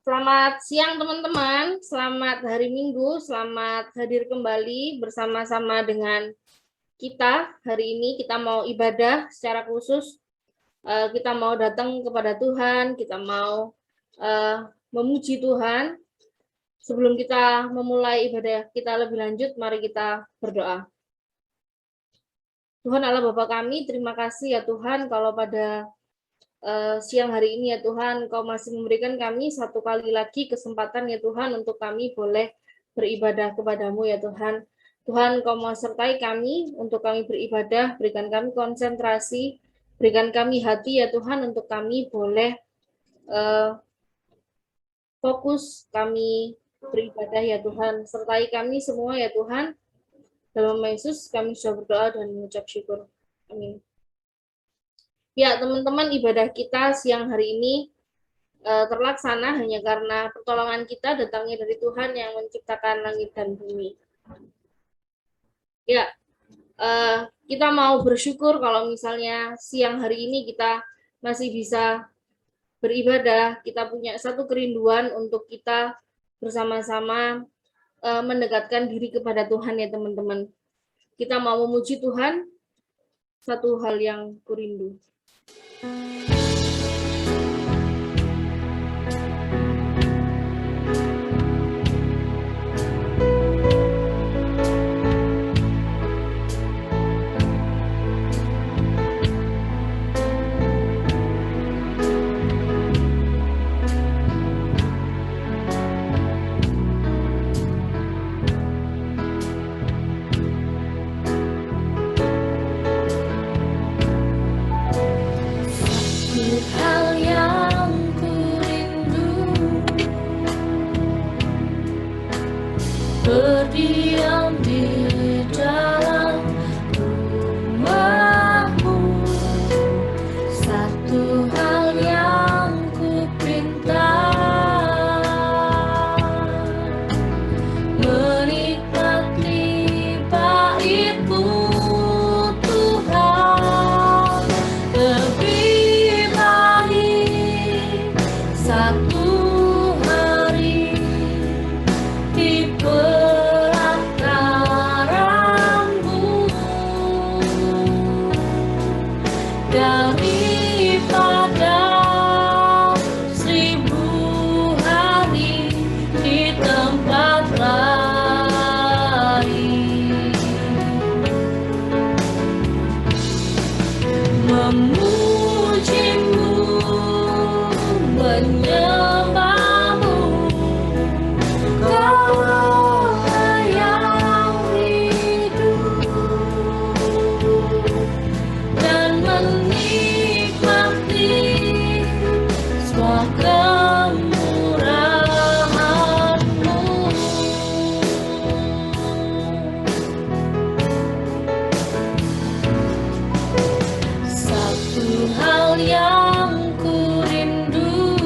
Selamat siang teman-teman, selamat hari Minggu, selamat hadir kembali bersama-sama dengan kita. Hari ini kita mau ibadah secara khusus, kita mau datang kepada Tuhan, kita mau memuji Tuhan. Sebelum kita memulai ibadah kita lebih lanjut, mari kita berdoa. Tuhan Allah Bapa kami, terima kasih ya Tuhan kalau pada siang hari ini ya Tuhan, Kau masih memberikan kami satu kali lagi kesempatan ya Tuhan untuk kami boleh beribadah kepadamu ya Tuhan. Tuhan, Kau mau sertai kami untuk kami beribadah, berikan kami konsentrasi, berikan kami hati ya Tuhan untuk kami boleh fokus kami beribadah ya Tuhan. Sertai kami semua ya Tuhan. Dalam nama Yesus kami sudah berdoa dan mengucap syukur. Amin. Ya, teman-teman, ibadah kita siang hari ini terlaksana hanya karena pertolongan kita datangnya dari Tuhan yang menciptakan langit dan bumi. Ya, kita mau bersyukur kalau misalnya siang hari ini kita masih bisa beribadah, kita punya satu kerinduan untuk kita bersama-sama mendekatkan diri kepada Tuhan ya teman-teman. Kita mau memuji Tuhan, satu hal yang kurindu. Berdiam di dalam rumahmu, satu hal yang ku pinta, menikmati bait-Mu Tuhan, lebih baik satu hari di daripada 1000 hari di tempat lain. Memuji-Mu, menyembah-Mu, Kaulah yang hidup dan menikmati semua kemurahan-Mu. Satu hal yang ku rindu,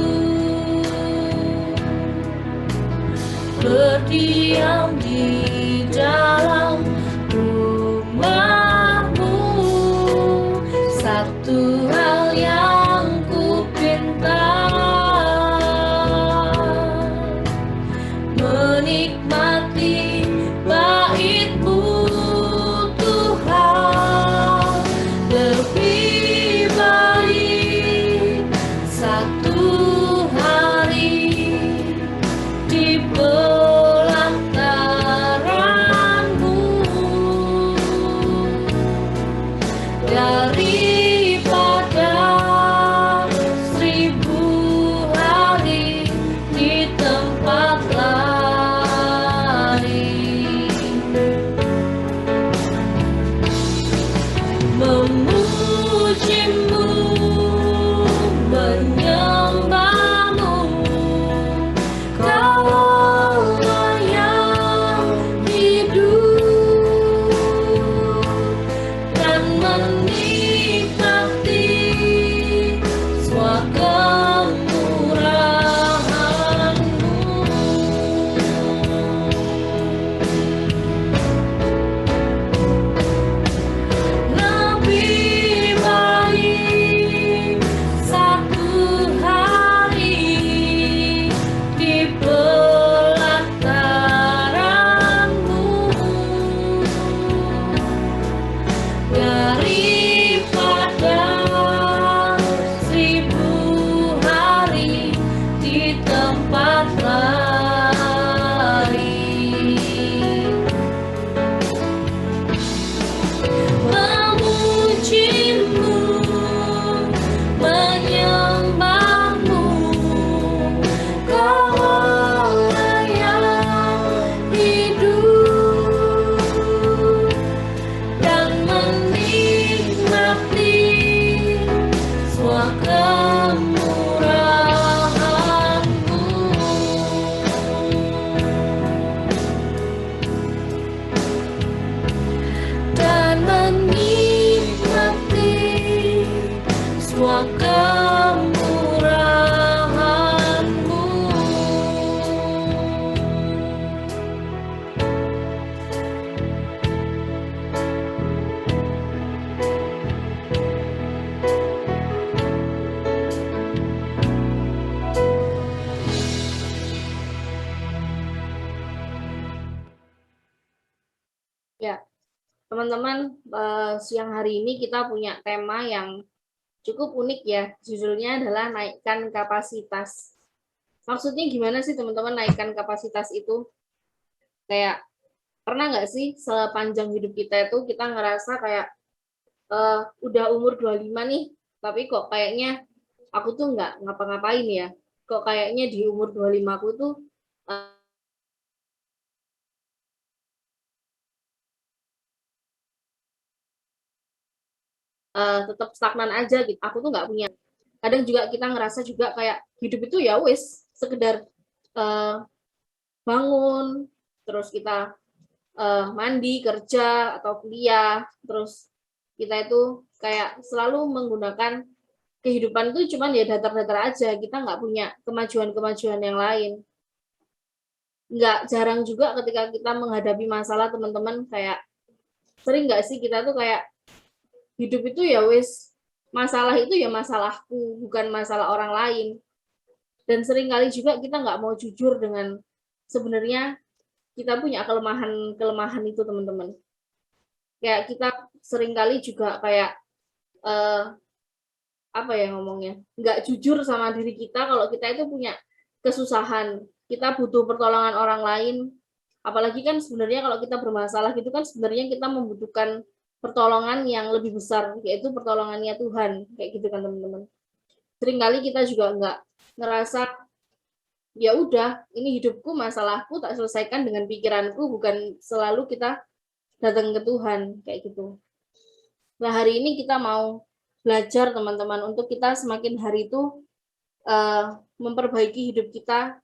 berdiam di dalam rumah-Mu, satu hal yang ku pinta, menikmati bait-Mu Tuhan, lebih baik satu hari di belantara kemurahan-Mu dan menikmati semua kemurahan-Mu. Ya, teman-teman, siang hari ini kita punya tema yang cukup unik ya. Judulnya adalah naikkan kapasitas. Maksudnya gimana sih teman-teman naikkan kapasitas itu? Kayak pernah nggak sih sepanjang hidup kita itu kita ngerasa kayak udah umur 25 nih, tapi kok kayaknya aku tuh nggak ngapa-ngapain ya. Kok kayaknya di umur 25 aku tuh tetap stagnan aja gitu. Aku tuh nggak punya. Kadang juga kita ngerasa juga kayak hidup itu ya wis sekedar uh, bangun, terus kita mandi, kerja atau kuliah, terus kita itu kayak selalu menggunakan kehidupan itu cuman ya datar-datar aja. Kita nggak punya kemajuan-kemajuan yang lain. Nggak jarang juga ketika kita menghadapi masalah teman-teman kayak sering nggak sih kita tuh kayak hidup itu ya wis masalah itu ya masalahku bukan masalah orang lain, dan sering kali juga kita nggak mau jujur dengan sebenarnya kita punya kelemahan itu teman-teman. Kayak kita sering kali juga kayak eh, apa ya ngomongnya, nggak jujur sama diri kita kalau kita itu punya kesusahan, kita butuh pertolongan orang lain. Apalagi kan sebenarnya kalau kita bermasalah gitu kan sebenarnya kita membutuhkan pertolongan yang lebih besar, yaitu pertolongannya Tuhan, kayak gitu kan teman-teman. Seringkali kita juga nggak ngerasa ya udah ini hidupku, masalahku tak selesaikan dengan pikiranku, bukan selalu kita datang ke Tuhan kayak gitu. Nah hari ini kita mau belajar teman-teman untuk kita semakin hari itu memperbaiki hidup kita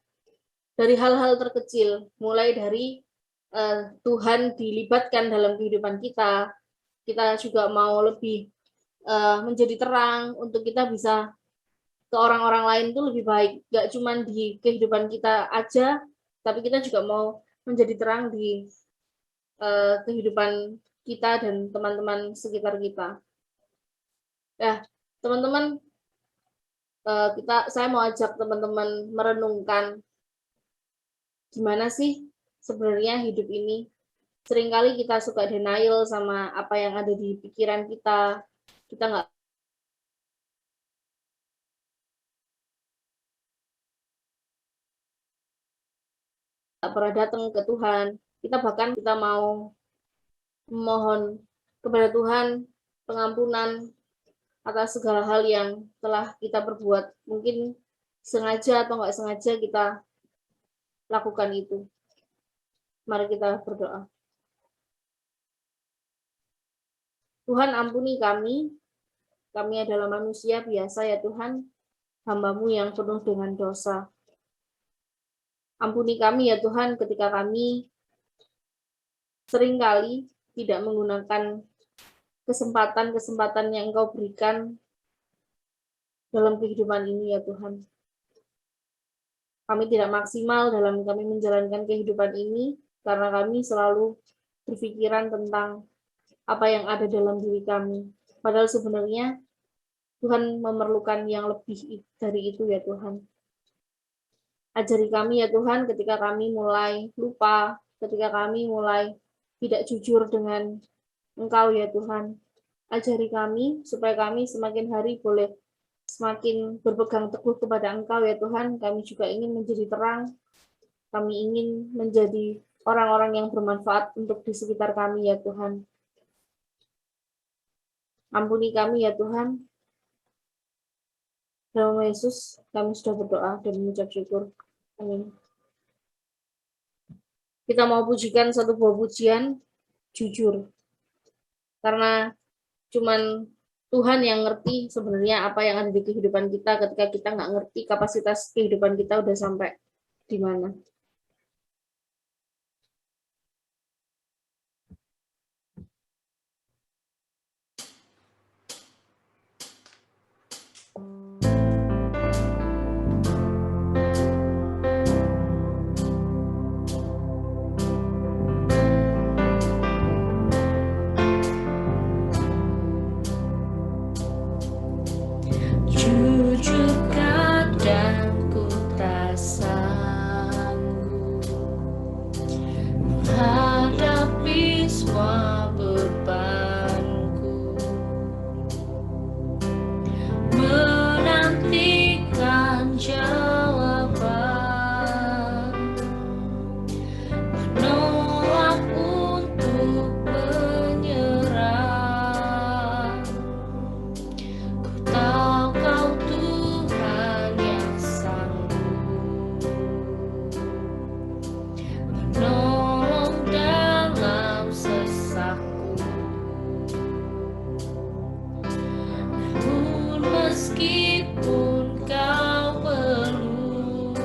dari hal-hal terkecil, mulai dari Tuhan dilibatkan dalam kehidupan kita. Kita juga mau lebih menjadi terang untuk kita bisa ke orang-orang lain itu lebih baik. Gak cuma di kehidupan kita aja, tapi kita juga mau menjadi terang di kehidupan kita dan teman-teman sekitar kita. Ya, teman-teman, saya mau ajak teman-teman merenungkan gimana sih sebenarnya hidup ini. Seringkali kita suka denial sama apa yang ada di pikiran kita. Kita nggak pernah datang ke Tuhan. Kita mau memohon kepada Tuhan pengampunan atas segala hal yang telah kita perbuat. Mungkin sengaja atau nggak sengaja kita lakukan itu. Mari kita berdoa. Tuhan, ampuni kami adalah manusia biasa ya Tuhan, hamba-Mu yang penuh dengan dosa. Ampuni kami ya Tuhan ketika kami seringkali tidak menggunakan kesempatan-kesempatan yang Engkau berikan dalam kehidupan ini ya Tuhan. Kami tidak maksimal dalam kami menjalankan kehidupan ini karena kami selalu berpikiran tentang apa yang ada dalam diri kami. Padahal sebenarnya Tuhan memerlukan yang lebih dari itu ya Tuhan. Ajari kami ya Tuhan ketika kami mulai lupa, ketika kami mulai tidak jujur dengan Engkau ya Tuhan. Ajari kami supaya kami semakin hari boleh semakin berpegang teguh kepada Engkau ya Tuhan. Kami juga ingin menjadi terang. Kami ingin menjadi orang-orang yang bermanfaat untuk di sekitar kami ya Tuhan. Ampuni kami ya Tuhan. Dalam nama Yesus kami sudah berdoa dan mengucap syukur. Amin. Kita mau pujikan satu buah pujian, jujur. Karena cuman Tuhan yang ngerti sebenarnya apa yang ada di kehidupan kita ketika kita nggak ngerti kapasitas kehidupan kita udah sampai di mana. Jujur kadang ku tak sanggup menghadapi semua bebanku, menantikan jawaban, menolak untuk menyerah. Ku tahu Kau Tuhan yang sanggup menolong dalam sesakku. Namun meskipun Kau perlu,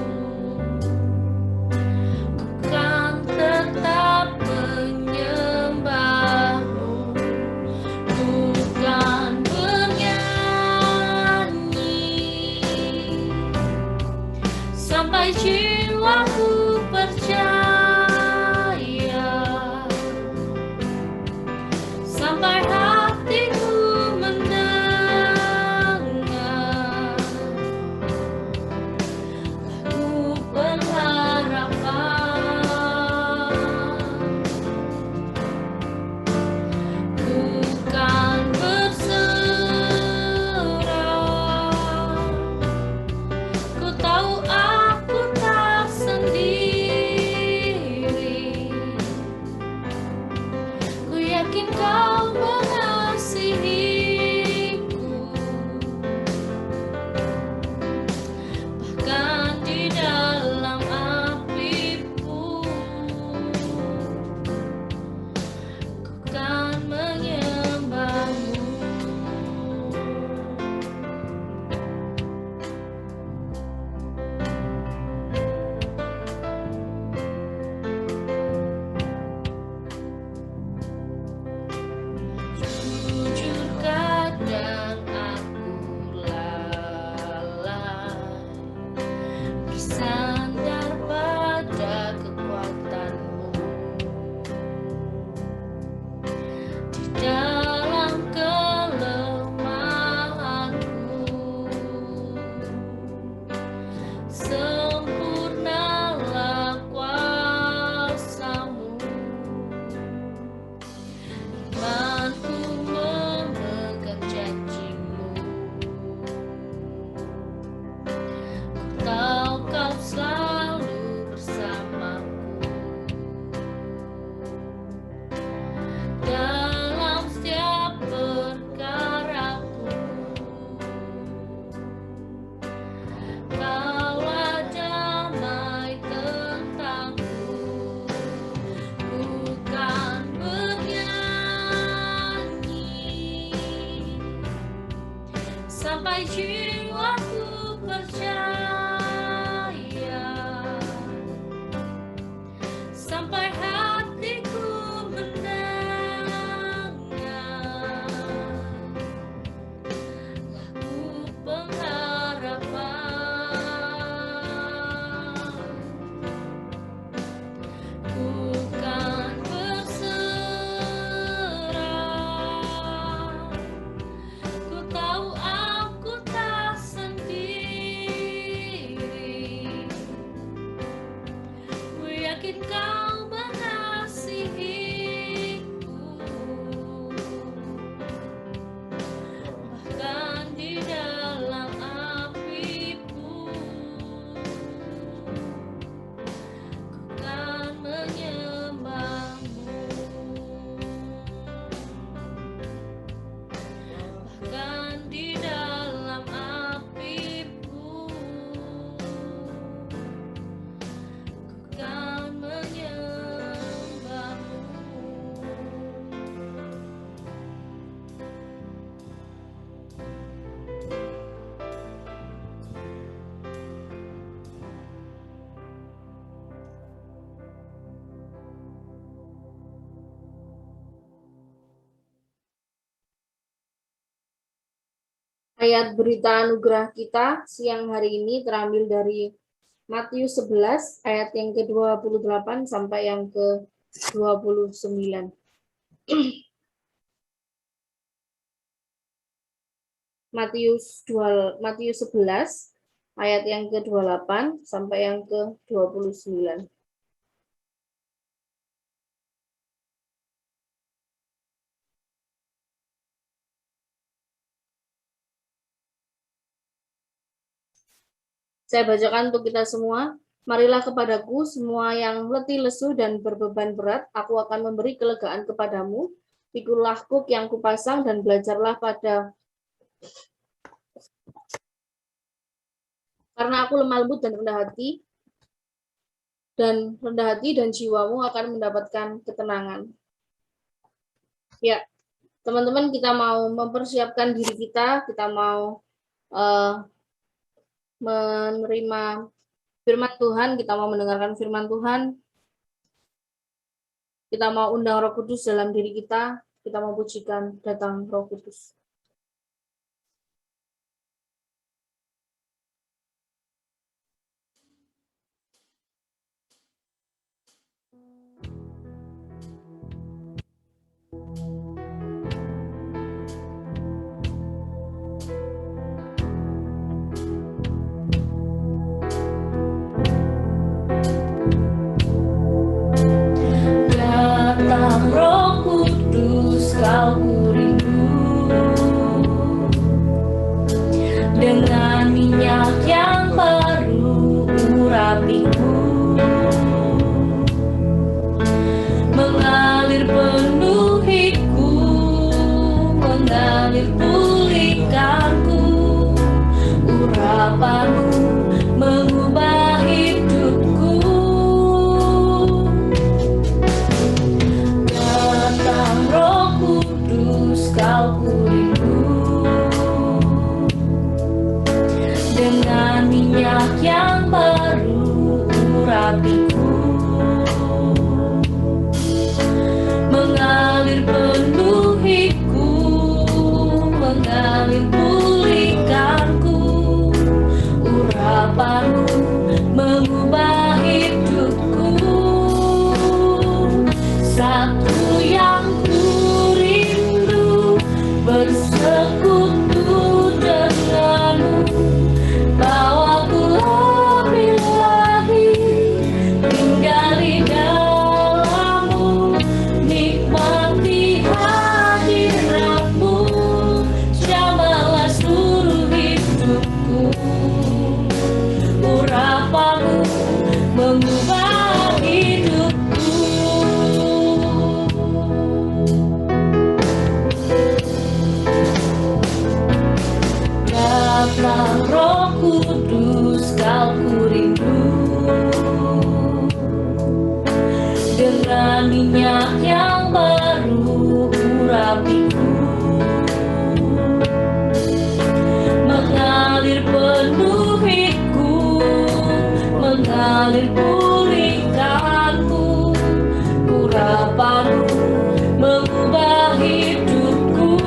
ku kan tetap menyembah-Mu, bukan bernyanyi sampai jiwaku percaya, sampai hatiku mendengar lagu pengharapan. Bukan berserah, ku tahu aku tak Ayat berita anugerah kita siang hari ini terambil dari Matius 11 ayat yang ke-28 sampai yang ke-29. Matius 11 ayat yang ke-28 sampai yang ke-29. Saya bacakan untuk kita semua. Marilah kepadaku semua yang letih lesu dan berbeban berat, aku akan memberi kelegaan kepadamu. Pikulah kuk yang kupasang dan belajarlah karena aku lemah lembut dan rendah hati dan jiwamu akan mendapatkan ketenangan. Ya, teman-teman, kita mau mempersiapkan diri kita mau menerima firman Tuhan, kita mau mendengarkan firman Tuhan, kita mau undang Roh Kudus dalam diri kita mau pujikan datang Roh Kudus. Datang Roh Kudus, kau kurindu, dengan minyak yang baru urapiku, mengalir penuhiku, mengalir pulihkanku, urapanmu mengubah hidupku. Datang Roh Kudus, kau kurindu, dengan minyak yang baru urapiku, mengalir penuhiku, mengalir pulihkanku, urapanmu mengubah hidupku. Satu yang kurindu, bersekutu denganmu, bawaku lebih lagi, tinggal di dalammu, nikmati hadiratmu, jamahlah seluruh hidupku, urapanmu mengubah hidupku. Datang Roh Kudus, kau kurindu, dengan minyak yang baru urapiku, mengalir penuhiku, mengalir pulihkanku, urapanmu mengubah hidupku.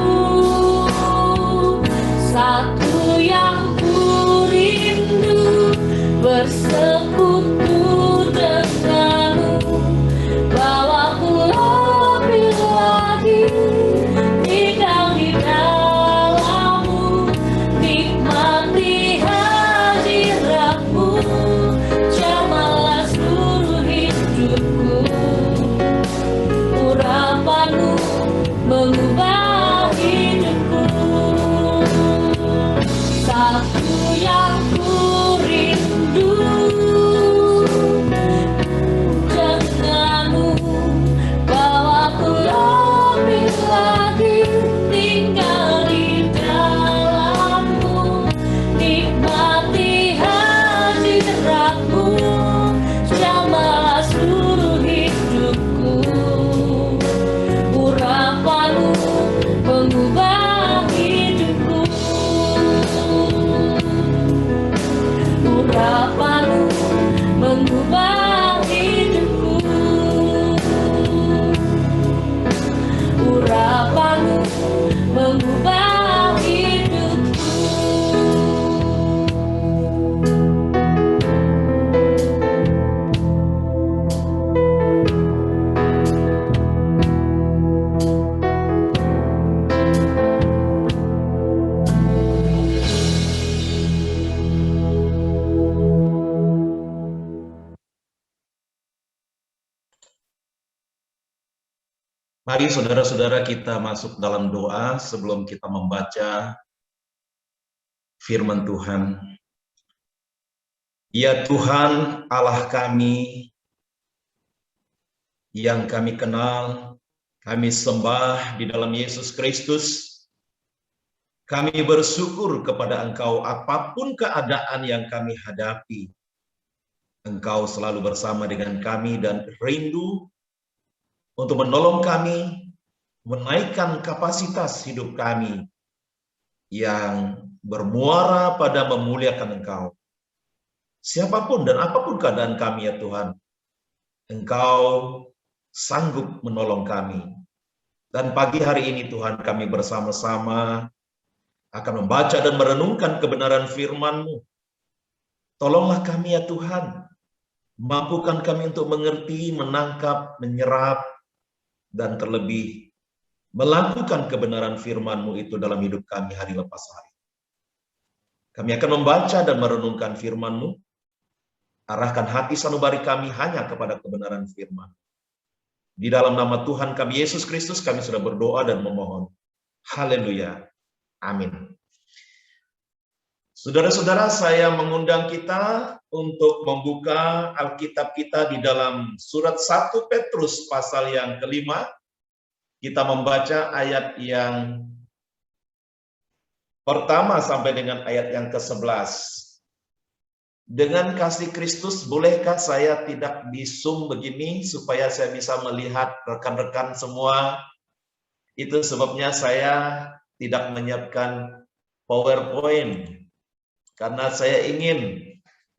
Satu yang kurindu, bersekutu denganmu, bawaku lebih lagi, tinggal di dalammu, nikmati hadiratmu, jamahlah seluruh hidupku, urapanmu mengubah hidupku. Satu yang kurindu, denganmu, bawaku lebih lagi, tinggal di dalammu, nikmati hadiratmu, jamahlah seluruh hidupku, urapanmu mengubah hidupku, urapanmu Mari saudara-saudara kita masuk dalam doa sebelum kita membaca firman Tuhan. Ya Tuhan Allah kami yang kami kenal, kami sembah di dalam Yesus Kristus. Kami bersyukur kepada Engkau apapun keadaan yang kami hadapi. Engkau selalu bersama dengan kami dan rindu untuk menolong kami, menaikkan kapasitas hidup kami yang bermuara pada memuliakan Engkau. Siapapun dan apapun keadaan kami ya Tuhan, Engkau sanggup menolong kami. Dan pagi hari ini Tuhan kami bersama-sama akan membaca dan merenungkan kebenaran firman-Mu. Tolonglah kami ya Tuhan, mampukan kami untuk mengerti, menangkap, menyerap, dan terlebih melakukan kebenaran firman-Mu itu dalam hidup kami hari lepas hari. Kami akan membaca dan merenungkan firman-Mu. Arahkan hati sanubari kami hanya kepada kebenaran firman. Di dalam nama Tuhan kami Yesus Kristus kami sudah berdoa dan memohon. Haleluya. Amin. Saudara-saudara, saya mengundang kita untuk membuka Alkitab kita di dalam surat 1 Petrus pasal yang kelima. Kita membaca ayat yang pertama sampai dengan ayat yang ke-11. Dengan kasih Kristus, bolehkah saya tidak di Zoom begini supaya saya bisa melihat rekan-rekan semua? Itu sebabnya saya tidak menyiapkan PowerPoint. Karena saya ingin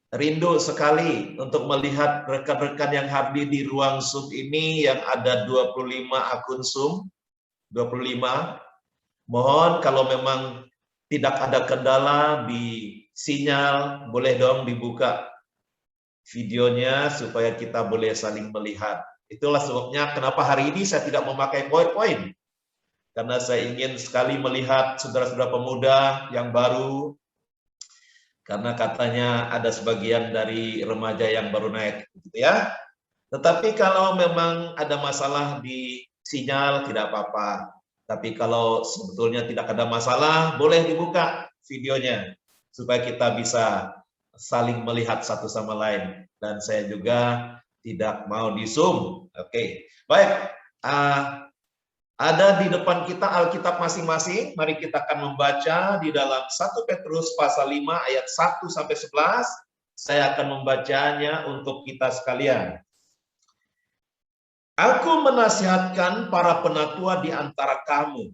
rindu sekali untuk melihat rekan-rekan yang hadir di ruang Zoom ini yang ada 25 akun Zoom. 25. Mohon kalau memang tidak ada kendala di sinyal, boleh dong dibuka videonya supaya kita boleh saling melihat. Itulah sebabnya kenapa hari ini saya tidak memakai PowerPoint. Karena saya ingin sekali melihat saudara-saudara pemuda yang baru. Karena katanya ada sebagian dari remaja yang baru naik, gitu ya. Tetapi kalau memang ada masalah di sinyal, tidak apa-apa. Tapi kalau sebetulnya tidak ada masalah, boleh dibuka videonya. Supaya kita bisa saling melihat satu sama lain. Dan saya juga tidak mau di Zoom. Oke, baik. Ada di depan kita Alkitab masing-masing. Mari kita akan membaca di dalam 1 Petrus pasal 5 ayat 1 sampai 11. Saya akan membacanya untuk kita sekalian. Aku menasihatkan para penatua di antara kamu.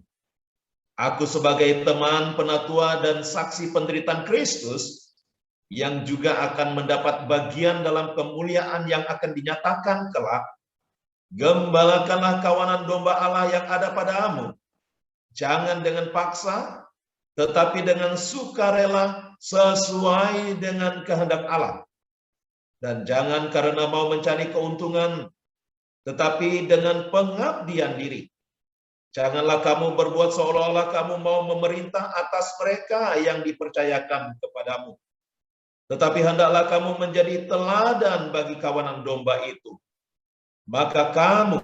Aku sebagai teman penatua dan saksi penderitaan Kristus yang juga akan mendapat bagian dalam kemuliaan yang akan dinyatakan kelak. Gembalakanlah kawanan domba Allah yang ada padamu. Jangan dengan paksa, tetapi dengan sukarela sesuai dengan kehendak Allah. Dan jangan karena mau mencari keuntungan, tetapi dengan pengabdian diri. Janganlah kamu berbuat seolah-olah kamu mau memerintah atas mereka yang dipercayakan kepadamu. Tetapi hendaklah kamu menjadi teladan bagi kawanan domba itu. Maka kamu,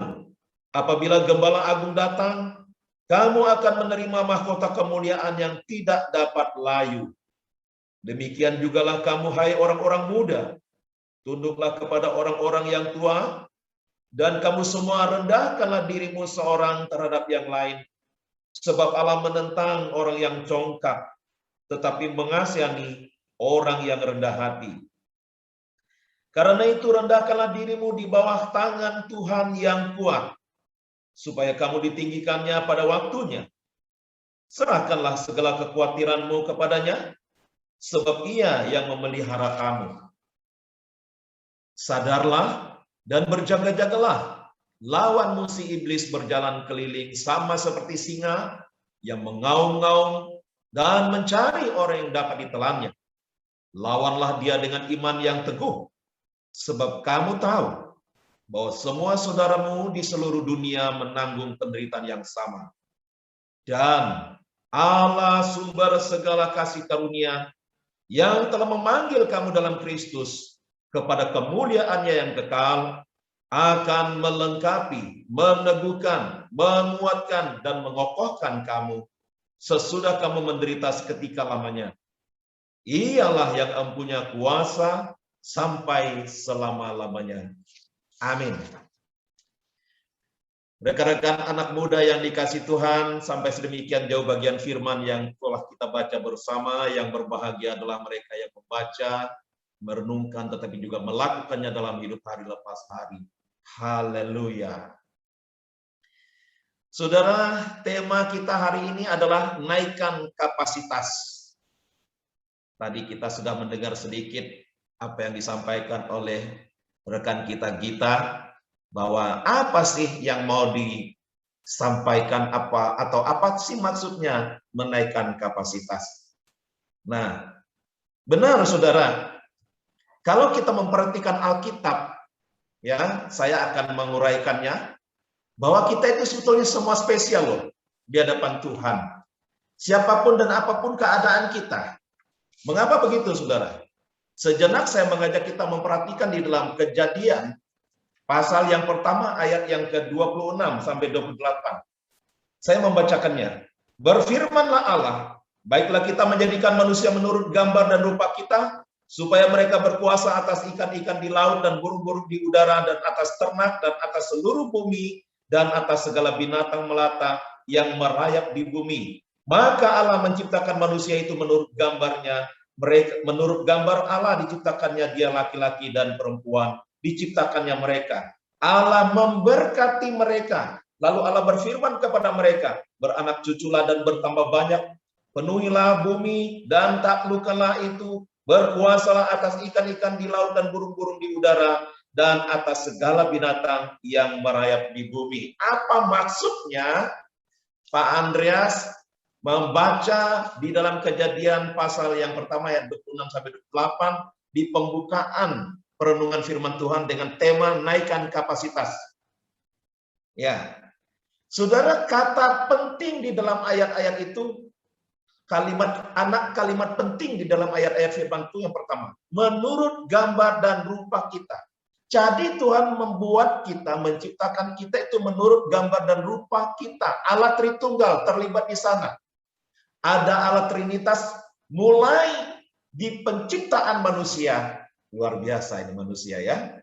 apabila Gembala Agung datang, kamu akan menerima mahkota kemuliaan yang tidak dapat layu. Demikian jugalah kamu, hai orang-orang muda, tunduklah kepada orang-orang yang tua, dan kamu semua rendahkanlah dirimu seorang terhadap yang lain. Sebab Allah menentang orang yang congkak, tetapi mengasihani orang yang rendah hati. Karena itu rendahkanlah dirimu di bawah tangan Tuhan yang kuat, supaya kamu ditinggikannya pada waktunya. Serahkanlah segala kekhawatiranmu kepadanya, sebab Ia yang memelihara kamu. Sadarlah dan berjaga-jagalah, lawan musuh iblis berjalan keliling sama seperti singa yang mengaum-ngaum dan mencari orang yang dapat ditelannya. Lawanlah dia dengan iman yang teguh, sebab kamu tahu bahwa semua saudaramu di seluruh dunia menanggung penderitaan yang sama. Dan Allah sumber segala kasih karunia yang telah memanggil kamu dalam Kristus kepada kemuliaannya yang kekal, akan melengkapi, meneguhkan, menguatkan, dan mengokohkan kamu sesudah kamu menderita seketika lamanya. Ialah yang empunya kuasa sampai selama-lamanya. Amin. Rekan-rekan anak muda yang dikasih Tuhan, sampai sedemikian jauh bagian firman yang telah kita baca bersama. Yang berbahagia adalah mereka yang membaca, merenungkan, tetapi juga melakukannya dalam hidup hari lepas hari. Haleluya. Saudara, tema kita hari ini adalah naikkan kapasitas. Tadi kita sudah mendengar sedikit apa yang disampaikan oleh rekan kita Gita, bahwa apa sih yang mau disampaikan atau apa sih maksudnya menaikkan kapasitas. Nah, benar saudara, kalau kita memperhatikan Alkitab, ya, saya akan menguraikannya, bahwa kita itu sebetulnya semua spesial loh di hadapan Tuhan. Siapapun dan apapun keadaan kita. Mengapa begitu saudara? Sejenak saya mengajak kita memperhatikan di dalam Kejadian pasal yang pertama ayat yang ke-26 sampai 28. Saya membacakannya. Berfirmanlah Allah, baiklah kita menjadikan manusia menurut gambar dan rupa kita, supaya mereka berkuasa atas ikan-ikan di laut dan burung-burung di udara dan atas ternak dan atas seluruh bumi dan atas segala binatang melata yang merayap di bumi. Maka Allah menciptakan manusia itu menurut gambarnya. Mereka menurut gambar Allah diciptakannya dia laki-laki dan perempuan. Diciptakannya mereka. Allah memberkati mereka. Lalu Allah berfirman kepada mereka, beranak cuculah dan bertambah banyak, penuhilah bumi dan taklukkanlah itu, berkuasalah atas ikan-ikan di laut dan burung-burung di udara, dan atas segala binatang yang merayap di bumi. Apa maksudnya? Pak Andreas membaca di dalam Kejadian pasal yang pertama ayat 26 sampai 28 di pembukaan perenungan firman Tuhan dengan tema naikkan kapasitas. Ya, saudara, kata penting di dalam ayat-ayat itu, kalimat penting di dalam ayat-ayat firman Tuhan yang pertama, menurut gambar dan rupa kita. Jadi Tuhan membuat kita, menciptakan kita itu menurut gambar dan rupa kita. Allah Tritunggal terlibat di sana. Ada Allah Trinitas mulai di penciptaan manusia. Luar biasa ini manusia ya.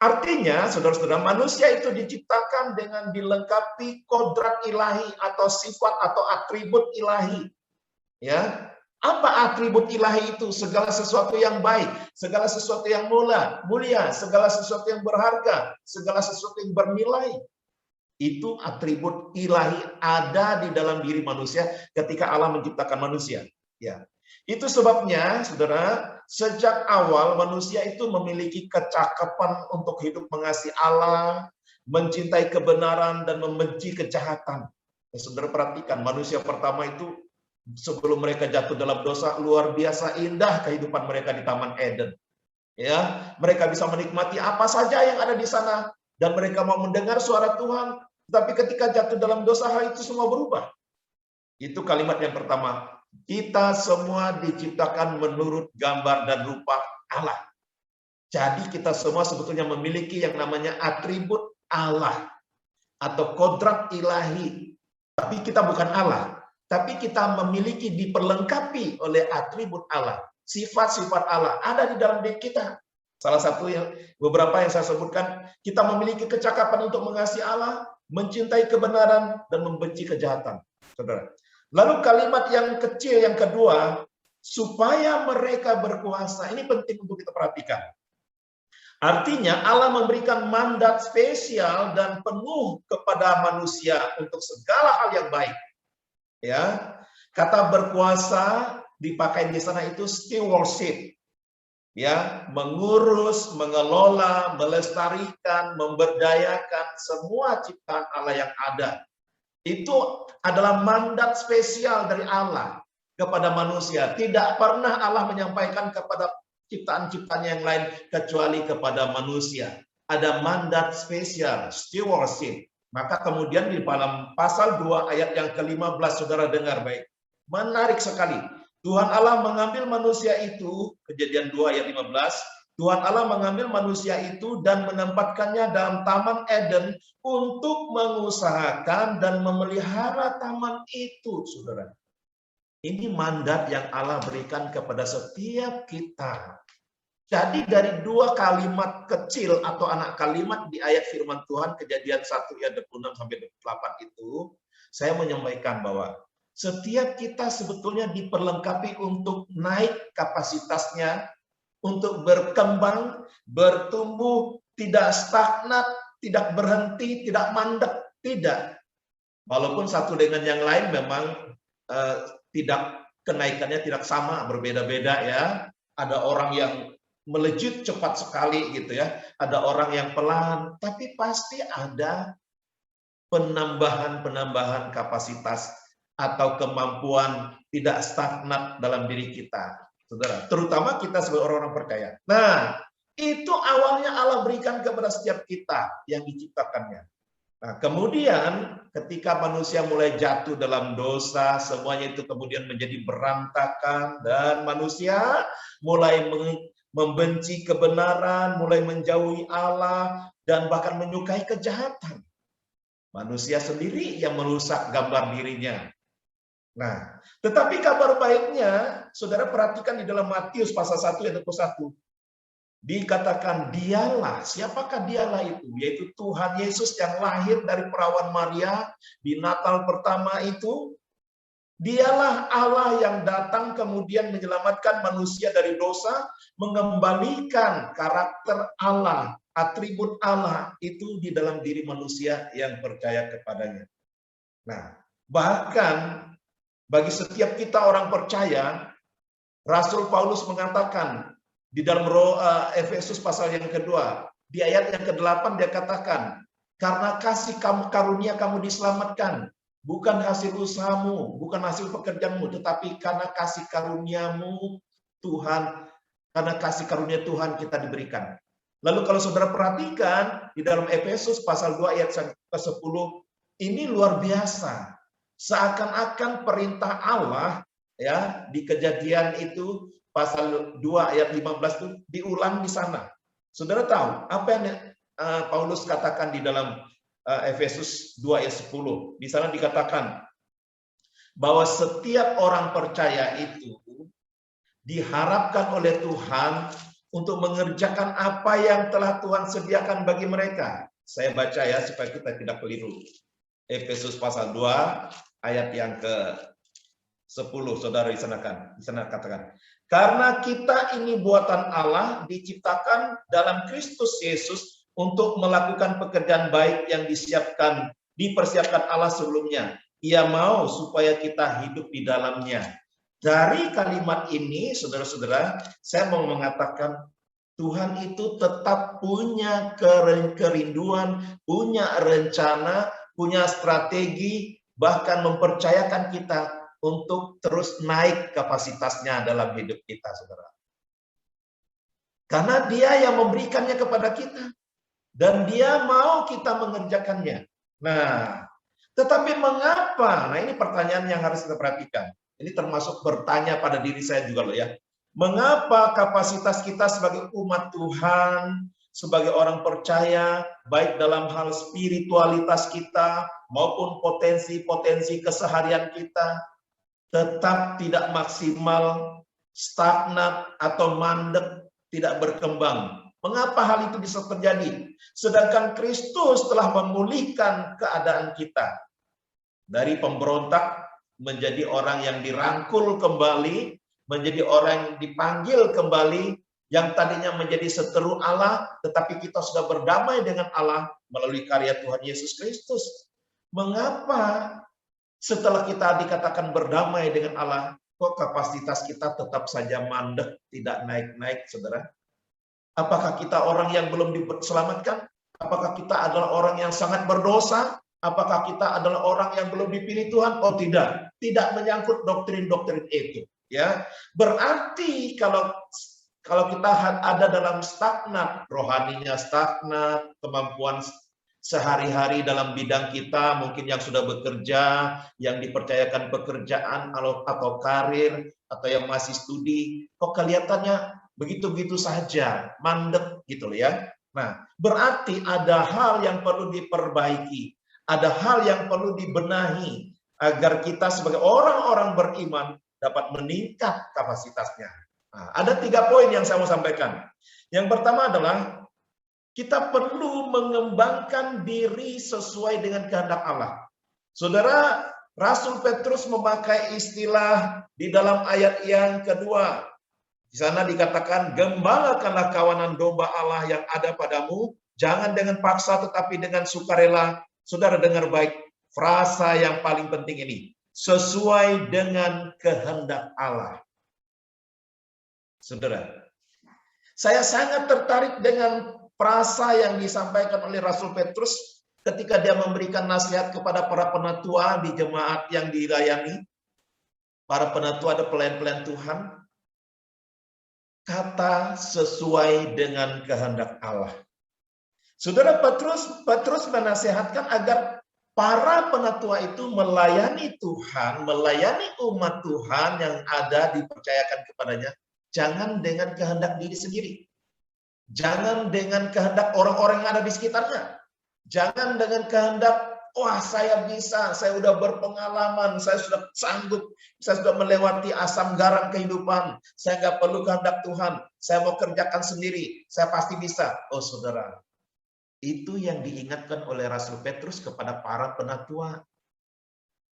Artinya, saudara-saudara, manusia itu diciptakan dengan dilengkapi kodrat ilahi atau sifat atau atribut ilahi. Ya, apa atribut ilahi itu? Segala sesuatu yang baik, segala sesuatu yang mulia, segala sesuatu yang berharga, segala sesuatu yang bernilai. Itu atribut ilahi ada di dalam diri manusia ketika Allah menciptakan manusia. Ya. Itu sebabnya, saudara, sejak awal manusia itu memiliki kecakapan untuk hidup mengasihi Allah, mencintai kebenaran, dan membenci kejahatan. Ya, saudara perhatikan, manusia pertama itu sebelum mereka jatuh dalam dosa, luar biasa indah kehidupan mereka di Taman Eden. Ya, mereka bisa menikmati apa saja yang ada di sana, dan mereka mau mendengar suara Tuhan. Tapi ketika jatuh dalam dosa, hal itu semua berubah. Itu kalimat yang pertama. Kita semua diciptakan menurut gambar dan rupa Allah. Jadi kita semua sebetulnya memiliki yang namanya atribut Allah atau kodrat ilahi. Tapi kita bukan Allah. Tapi kita memiliki, diperlengkapi oleh atribut Allah. Sifat-sifat Allah ada di dalam diri kita. Salah satu yang beberapa yang saya sebutkan, kita memiliki kecakapan untuk mengasihi Allah, mencintai kebenaran, dan membenci kejahatan. Saudara. Lalu kalimat yang kecil yang kedua, supaya mereka berkuasa. Ini penting untuk kita perhatikan. Artinya Allah memberikan mandat spesial dan penuh kepada manusia untuk segala hal yang baik. Ya, kata berkuasa dipakai di sana itu stewardship. Ya, mengurus, mengelola, melestarikan, memberdayakan semua ciptaan Allah yang ada. Itu adalah mandat spesial dari Allah kepada manusia. Tidak pernah Allah menyampaikan kepada ciptaan-ciptaan yang lain kecuali kepada manusia. Ada mandat spesial, stewardship. Maka kemudian di dalam pasal 2 ayat yang ke-15, saudara dengar baik. Menarik sekali. Tuhan Allah mengambil manusia itu, Kejadian 2 ayat 15, Tuhan Allah mengambil manusia itu dan menempatkannya dalam Taman Eden untuk mengusahakan dan memelihara taman itu, saudara. Ini mandat yang Allah berikan kepada setiap kita. Jadi dari dua kalimat kecil atau anak kalimat di ayat firman Tuhan Kejadian 1 ayat 26 sampai 28 itu, saya menyampaikan bahwa setiap kita sebetulnya diperlengkapi untuk naik kapasitasnya, untuk berkembang, bertumbuh, tidak stagnan, tidak berhenti, tidak mandek, tidak. Walaupun satu dengan yang lain memang tidak, kenaikannya tidak sama, berbeda-beda ya. Ada orang yang melejit cepat sekali gitu ya, ada orang yang pelan, tapi pasti ada penambahan kapasitas atau kemampuan tidak stagnan dalam diri kita, saudara. Terutama kita sebagai orang-orang percaya. Nah, itu awalnya Allah berikan kepada setiap kita yang diciptakannya. Nah, kemudian ketika manusia mulai jatuh dalam dosa, semuanya itu kemudian menjadi berantakan dan manusia mulai membenci kebenaran, mulai menjauhi Allah dan bahkan menyukai kejahatan. Manusia sendiri yang merusak gambar dirinya. Nah, tetapi kabar baiknya, saudara perhatikan di dalam Matius pasal 1 ayat 21. Dikatakan dialah, siapakah dialah itu? Yaitu Tuhan Yesus yang lahir dari perawan Maria di Natal pertama itu. Dialah Allah yang datang kemudian menyelamatkan manusia dari dosa, mengembalikan karakter Allah, atribut Allah itu di dalam diri manusia yang percaya kepadanya. Nah, bahkan bagi setiap kita orang percaya, Rasul Paulus mengatakan di dalam Efesus pasal yang kedua, di ayat yang ke-8 dia katakan, karena kasih karunia kamu diselamatkan, bukan hasil usahamu, bukan hasil pekerjaanmu, tetapi karena kasih karuniamu Tuhan, karena kasih karunia Tuhan kita diberikan. Lalu kalau saudara perhatikan di dalam Efesus pasal 2 ayat ke-10, ini luar biasa. Seakan-akan perintah Allah ya di Kejadian itu pasal 2 ayat 15 itu diulang di sana. Saudara tahu apa yang Paulus katakan di dalam Efesus 2 ayat 10. Di sana dikatakan bahwa setiap orang percaya itu diharapkan oleh Tuhan untuk mengerjakan apa yang telah Tuhan sediakan bagi mereka. Saya baca ya supaya kita tidak keliru. Efesus pasal 2 ayat yang ke-10, saudara di sana katakan. Karena kita ini buatan Allah, diciptakan dalam Kristus Yesus untuk melakukan pekerjaan baik yang dipersiapkan Allah sebelumnya. Ia mau supaya kita hidup di dalamnya. Dari kalimat ini, saudara-saudara, saya mau mengatakan Tuhan itu tetap punya kerinduan, punya rencana, punya strategi, bahkan mempercayakan kita untuk terus naik kapasitasnya dalam hidup kita, saudara. Karena dia yang memberikannya kepada kita. Dan dia mau kita mengerjakannya. Nah, tetapi mengapa? Nah, ini pertanyaan yang harus kita perhatikan. Ini termasuk bertanya pada diri saya juga loh ya. Mengapa kapasitas kita sebagai umat Tuhan, sebagai orang percaya, baik dalam hal spiritualitas kita, maupun potensi-potensi keseharian kita, tetap tidak maksimal, stagnan, atau mandek, tidak berkembang. Mengapa hal itu bisa terjadi? Sedangkan Kristus telah memulihkan keadaan kita. Dari pemberontak menjadi orang yang dirangkul kembali, menjadi orang yang dipanggil kembali, yang tadinya menjadi seteru Allah, tetapi kita sudah berdamai dengan Allah melalui karya Tuhan Yesus Kristus. Mengapa setelah kita dikatakan berdamai dengan Allah, kok kapasitas kita tetap saja mandek, tidak naik-naik, saudara? Apakah kita orang yang belum diselamatkan? Apakah kita adalah orang yang sangat berdosa? Apakah kita adalah orang yang belum dipilih Tuhan? Oh tidak, tidak menyangkut doktrin-doktrin itu. Ya, berarti kalau kita ada dalam stagnan, rohaninya stagnan, kemampuan sehari-hari dalam bidang kita, mungkin yang sudah bekerja, yang dipercayakan pekerjaan atau karir, atau yang masih studi, kok kelihatannya begitu-begitu saja, mandek gitu loh ya. Nah, berarti ada hal yang perlu diperbaiki, ada hal yang perlu dibenahi agar kita sebagai orang-orang beriman dapat meningkat kapasitasnya. Nah, ada 3 poin yang saya mau sampaikan. Yang pertama adalah kita perlu mengembangkan diri sesuai dengan kehendak Allah. Saudara, Rasul Petrus memakai istilah di dalam ayat yang kedua. Di sana dikatakan, gembalakanlah kawanan domba Allah yang ada padamu, jangan dengan paksa tetapi dengan sukarela. Saudara dengar baik, frasa yang paling penting ini, sesuai dengan kehendak Allah. Saudara, saya sangat tertarik dengan frasa yang disampaikan oleh Rasul Petrus ketika dia memberikan nasihat kepada para penatua di jemaat yang dilayani. Para penatua ada pelayan-pelayan Tuhan. Kata sesuai dengan kehendak Allah. Saudara, Petrus menasihatkan agar para penatua itu melayani Tuhan, melayani umat Tuhan yang ada dipercayakan kepadanya. Jangan dengan kehendak diri sendiri. Jangan dengan kehendak orang-orang yang ada di sekitarnya. Jangan dengan kehendak, wah saya bisa, saya sudah berpengalaman, saya sudah sanggup, saya sudah melewati asam garam kehidupan, saya nggak perlu kehendak Tuhan, saya mau kerjakan sendiri, saya pasti bisa. Oh saudara, itu yang diingatkan oleh Rasul Petrus kepada para penatua.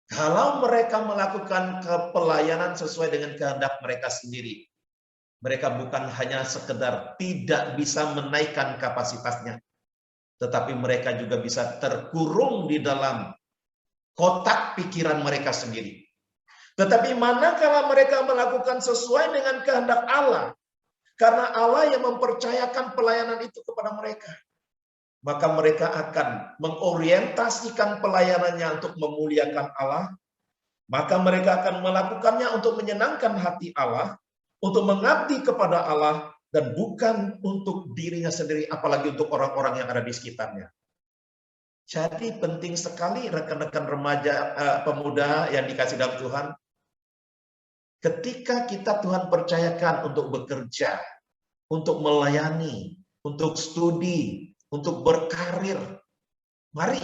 Kalau mereka melakukan pelayanan sesuai dengan kehendak mereka sendiri, mereka bukan hanya sekedar tidak bisa menaikkan kapasitasnya, tetapi mereka juga bisa terkurung di dalam kotak pikiran mereka sendiri. Tetapi manakala mereka melakukan sesuai dengan kehendak Allah, karena Allah yang mempercayakan pelayanan itu kepada mereka, maka mereka akan mengorientasikan pelayanannya untuk memuliakan Allah, maka mereka akan melakukannya untuk menyenangkan hati Allah, untuk mengabdi kepada Allah, dan bukan untuk dirinya sendiri, apalagi untuk orang-orang yang ada di sekitarnya. Jadi penting sekali rekan-rekan remaja, pemuda yang dikasih dalam Tuhan, ketika kita Tuhan percayakan untuk bekerja, untuk melayani, untuk studi, untuk berkarir, mari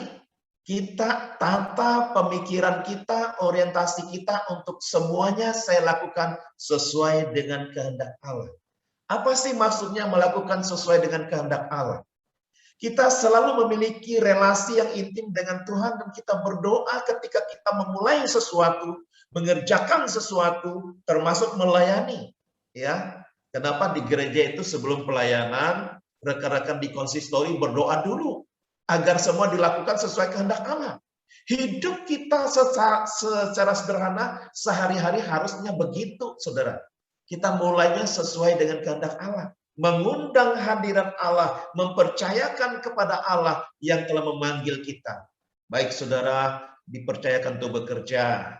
kita tata pemikiran kita, orientasi kita untuk semuanya saya lakukan sesuai dengan kehendak Allah. Apa sih maksudnya melakukan sesuai dengan kehendak Allah? Kita selalu memiliki relasi yang intim dengan Tuhan dan kita berdoa ketika kita memulai sesuatu, mengerjakan sesuatu, termasuk melayani. Ya, kenapa di gereja itu sebelum pelayanan, rekan-rekan di konsistori berdoa dulu agar semua dilakukan sesuai kehendak Allah. Hidup kita secara sederhana sehari-hari harusnya begitu, saudara. Kita mulainya sesuai dengan kehendak Allah. Mengundang hadirat Allah, mempercayakan kepada Allah yang telah memanggil kita. Baik saudara, dipercayakan untuk bekerja,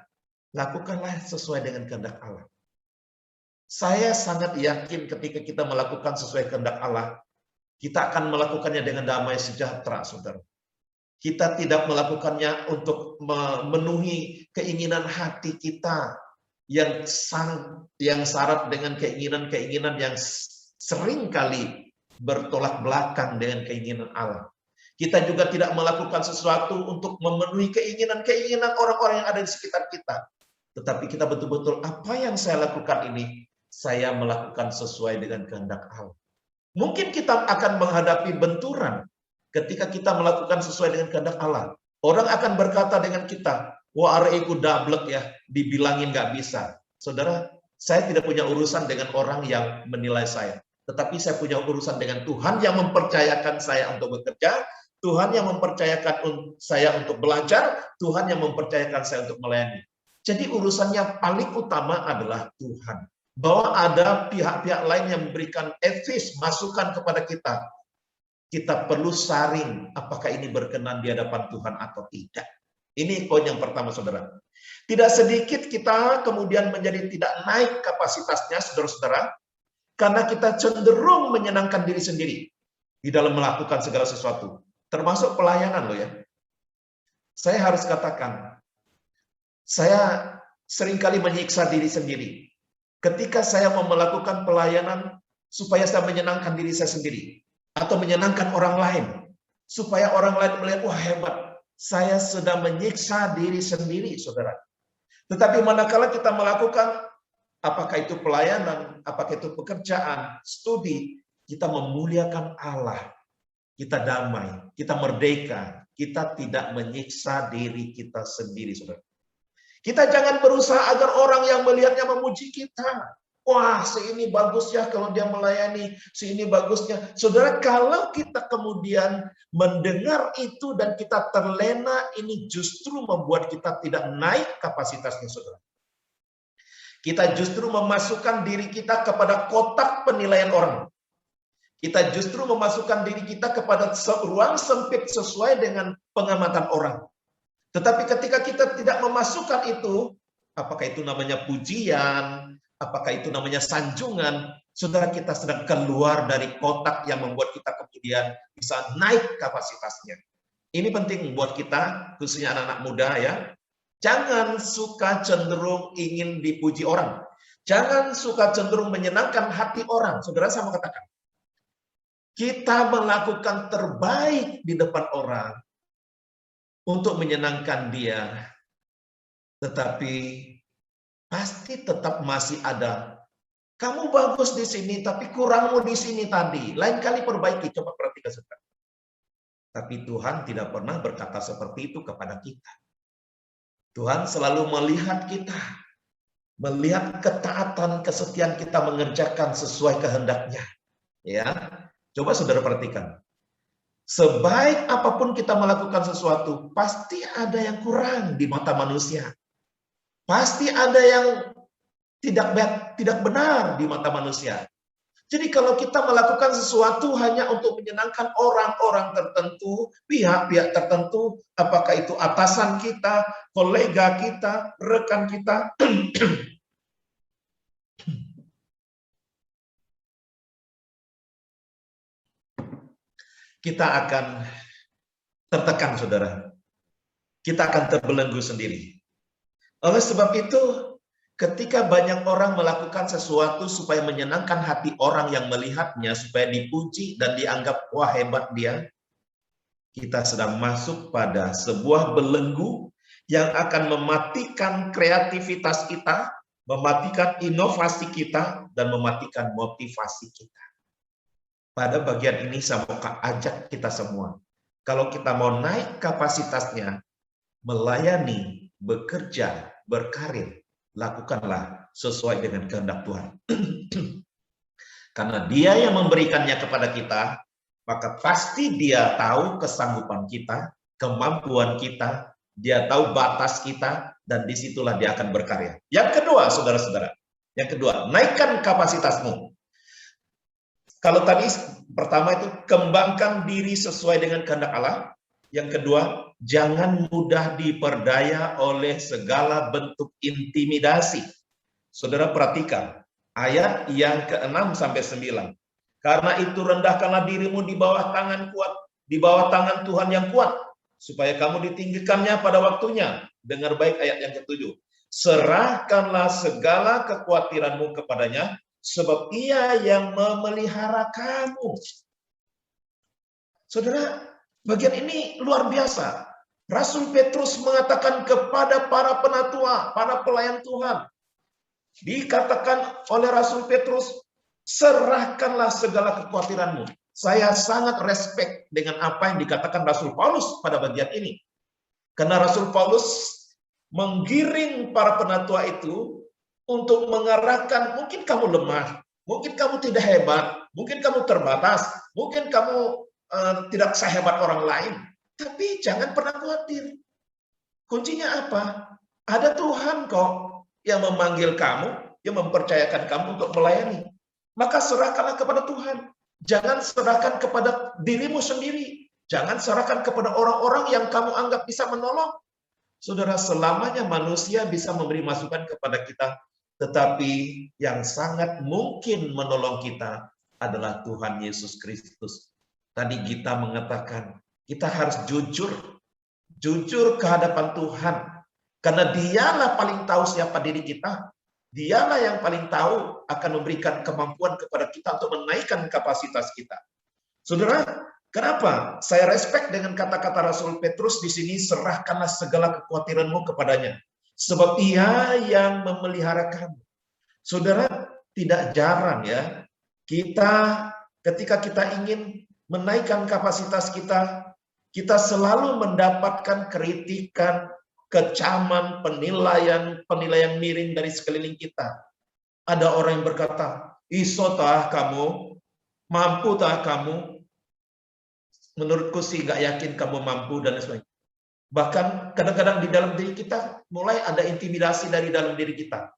lakukanlah sesuai dengan kehendak Allah. Saya sangat yakin ketika kita melakukan sesuai kehendak Allah, kita akan melakukannya dengan damai sejahtera, saudara. Kita tidak melakukannya untuk memenuhi keinginan hati kita, yang syarat dengan keinginan-keinginan yang sering kali bertolak belakang dengan keinginan Allah. Kita juga tidak melakukan sesuatu untuk memenuhi keinginan-keinginan orang-orang yang ada di sekitar kita. Tetapi kita betul-betul, apa yang saya lakukan ini, saya melakukan sesuai dengan kehendak Allah. Mungkin kita akan menghadapi benturan ketika kita melakukan sesuai dengan kehendak Allah. Orang akan berkata dengan kita, wah areiku dablek ya, dibilangin nggak bisa. Saudara, saya tidak punya urusan dengan orang yang menilai saya. Tetapi saya punya urusan dengan Tuhan yang mempercayakan saya untuk bekerja, Tuhan yang mempercayakan saya untuk belajar, Tuhan yang mempercayakan saya untuk melayani. Jadi urusannya paling utama adalah Tuhan. Bahwa ada pihak-pihak lain yang memberikan advice, masukan kepada kita. Kita perlu saring apakah ini berkenan di hadapan Tuhan atau tidak. Ini poin yang pertama, saudara. Tidak sedikit kita kemudian menjadi tidak naik kapasitasnya, saudara-saudara, karena kita cenderung menyenangkan diri sendiri di dalam melakukan segala sesuatu, termasuk pelayanan loh ya. Saya harus katakan, saya seringkali menyiksa diri sendiri. Ketika saya mau melakukan pelayanan, supaya saya menyenangkan diri saya sendiri atau menyenangkan orang lain, supaya orang lain melihat, wah hebat, saya sedang menyiksa diri sendiri, saudara. Tetapi manakala kita melakukan, apakah itu pelayanan, apakah itu pekerjaan, studi, kita memuliakan Allah, kita damai, kita merdeka, kita tidak menyiksa diri kita sendiri, saudara. Kita jangan berusaha agar orang yang melihatnya memuji kita. Wah, si ini bagus ya kalau dia melayani, si ini bagusnya. Saudara, kalau kita kemudian mendengar itu dan kita terlena, ini justru membuat kita tidak naik kapasitasnya, saudara. Kita justru memasukkan diri kita kepada kotak penilaian orang. Kita justru memasukkan diri kita kepada ruang sempit sesuai dengan pengamatan orang. Tetapi ketika kita tidak memasukkan itu, apakah itu namanya pujian, apakah itu namanya sanjungan, saudara, kita sedang keluar dari kotak yang membuat kita kemudian bisa naik kapasitasnya. Ini penting buat kita, khususnya anak-anak muda ya. Jangan suka cenderung ingin dipuji orang. Jangan suka cenderung menyenangkan hati orang. Saudara, saya mau katakan, kita melakukan terbaik di depan orang untuk menyenangkan dia, tetapi pasti tetap masih ada. Kamu bagus di sini, tapi kurangmu di sini tadi. Lain kali perbaiki, coba perhatikan saudara. Tapi Tuhan tidak pernah berkata seperti itu kepada kita. Tuhan selalu melihat kita, melihat ketaatan, kesetiaan kita mengerjakan sesuai kehendaknya. Ya, coba saudara perhatikan. Sebaik apapun kita melakukan sesuatu, pasti ada yang kurang di mata manusia. Pasti ada yang tidak benar di mata manusia. Jadi kalau kita melakukan sesuatu hanya untuk menyenangkan orang-orang tertentu, pihak-pihak tertentu, apakah itu atasan kita, kolega kita, rekan kita, kita akan tertekan, saudara. Kita akan terbelenggu sendiri. Oleh sebab itu, ketika banyak orang melakukan sesuatu supaya menyenangkan hati orang yang melihatnya, supaya dipuji dan dianggap, wah hebat dia, kita sedang masuk pada sebuah belenggu yang akan mematikan kreativitas kita, mematikan inovasi kita, dan mematikan motivasi kita. Pada bagian ini saya mau ajak kita semua. Kalau kita mau naik kapasitasnya, melayani, bekerja, berkarir, lakukanlah sesuai dengan kehendak Tuhan. Karena Dia yang memberikannya kepada kita, maka pasti Dia tahu kesanggupan kita, kemampuan kita, Dia tahu batas kita, dan disitulah Dia akan berkarya. Yang kedua, saudara-saudara, yang kedua, naikkan kapasitasmu. Kalau tadi pertama itu kembangkan diri sesuai dengan kehendak Allah. Yang kedua, jangan mudah diperdaya oleh segala bentuk intimidasi. Saudara perhatikan ayat yang ke-6 sampai 9. Karena itu rendahkanlah dirimu di bawah tangan kuat, di bawah tangan Tuhan yang kuat, supaya kamu ditinggikannya pada waktunya. Dengar baik ayat yang ke-7. Serahkanlah segala kekhawatiranmu kepadanya, sebab Ia yang memelihara kamu. Saudara, bagian ini luar biasa. Rasul Petrus mengatakan kepada para penatua, para pelayan Tuhan. Dikatakan oleh Rasul Petrus, serahkanlah segala kekhawatiranmu. Saya sangat respect dengan apa yang dikatakan Rasul Paulus pada bagian ini. Karena Rasul Paulus menggiring para penatua itu untuk mengarahkan, mungkin kamu lemah, mungkin kamu tidak hebat, mungkin kamu terbatas, mungkin kamu tidak sehebat orang lain. Tapi jangan pernah khawatir. Kuncinya apa? Ada Tuhan kok yang memanggil kamu, yang mempercayakan kamu untuk melayani. Maka serahkanlah kepada Tuhan. Jangan serahkan kepada dirimu sendiri. Jangan serahkan kepada orang-orang yang kamu anggap bisa menolong. Saudara, selamanya manusia bisa memberi masukan kepada kita, tetapi yang sangat mungkin menolong kita adalah Tuhan Yesus Kristus. Tadi Gita mengatakan, kita harus jujur ke hadapan Tuhan. Karena Dialah paling tahu siapa diri kita. Dialah yang paling tahu akan memberikan kemampuan kepada kita untuk menaikkan kapasitas kita. Saudara, kenapa saya respect dengan kata-kata Rasul Petrus di sini, serahkanlah segala kekhawatiranmu kepadanya, sebab Ia yang memelihara kamu. Saudara, tidak jarang ya, ketika kita ingin menaikkan kapasitas kita, kita selalu mendapatkan kritikan, kecaman, penilaian miring dari sekeliling kita. Ada orang yang berkata, iso tah kamu, mampu tah kamu, menurutku sih gak yakin kamu mampu, dan sebagainya. Bahkan kadang-kadang di dalam diri kita mulai ada intimidasi dari dalam diri kita.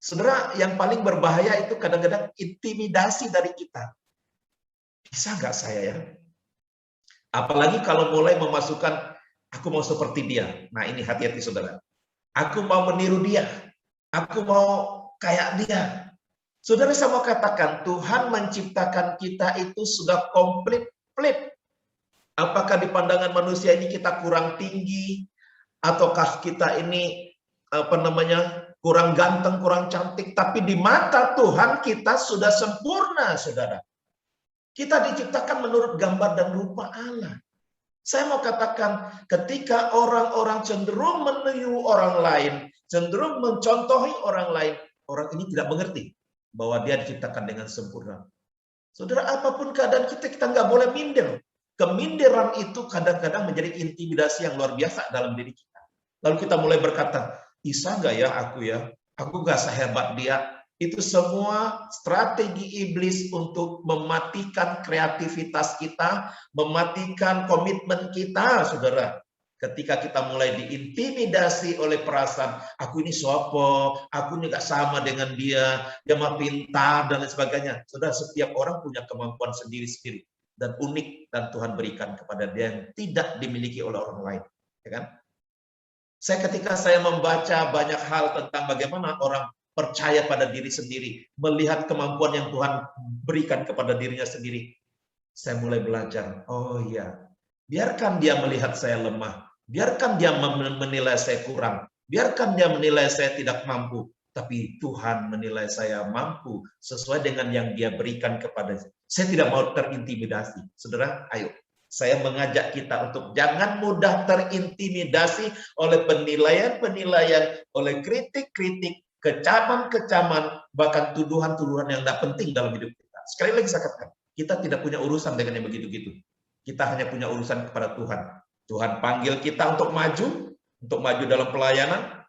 Saudara, yang paling berbahaya itu kadang-kadang intimidasi dari kita. Bisa nggak saya ya? Apalagi kalau mulai memasukkan, aku mau seperti dia. Nah ini hati-hati saudara. Aku mau meniru dia. Aku mau kayak dia. Saudara, saya mau katakan, Tuhan menciptakan kita itu sudah komplit. Apakah di pandangan manusia ini kita kurang tinggi, ataukah kita ini kurang ganteng, kurang cantik, tapi di mata Tuhan kita sudah sempurna, saudara. Kita diciptakan menurut gambar dan rupa Allah. Saya mau katakan, ketika orang-orang cenderung meniru orang lain, cenderung mencontohi orang lain, orang ini tidak mengerti bahwa dia diciptakan dengan sempurna. Saudara, apapun keadaan kita nggak boleh minder. Keminderan itu kadang-kadang menjadi intimidasi yang luar biasa dalam diri kita. Lalu kita mulai berkata, bisa nggak ya aku ya? Aku nggak sehebat dia. Itu semua strategi iblis untuk mematikan kreativitas kita, mematikan komitmen kita, saudara. Ketika kita mulai diintimidasi oleh perasaan, aku ini sopo, aku ini nggak sama dengan dia mah pintar, dan lain sebagainya. Saudara, setiap orang punya kemampuan sendiri-sendiri dan unik, dan Tuhan berikan kepada dia yang tidak dimiliki oleh orang lain, ya kan? Ketika saya membaca banyak hal tentang bagaimana orang percaya pada diri sendiri, melihat kemampuan yang Tuhan berikan kepada dirinya sendiri, saya mulai belajar, oh iya, biarkan dia melihat saya lemah, biarkan dia menilai saya kurang, biarkan dia menilai saya tidak mampu, tapi Tuhan menilai saya mampu sesuai dengan yang dia berikan kepada saya. Saya tidak mau terintimidasi. Saudara, ayo. Saya mengajak kita untuk jangan mudah terintimidasi oleh penilaian-penilaian, oleh kritik-kritik, kecaman-kecaman, bahkan tuduhan-tuduhan yang tidak penting dalam hidup kita. Sekali lagi saya katakan, kita tidak punya urusan dengan yang begitu-gitu. Kita hanya punya urusan kepada Tuhan. Tuhan panggil kita untuk maju dalam pelayanan,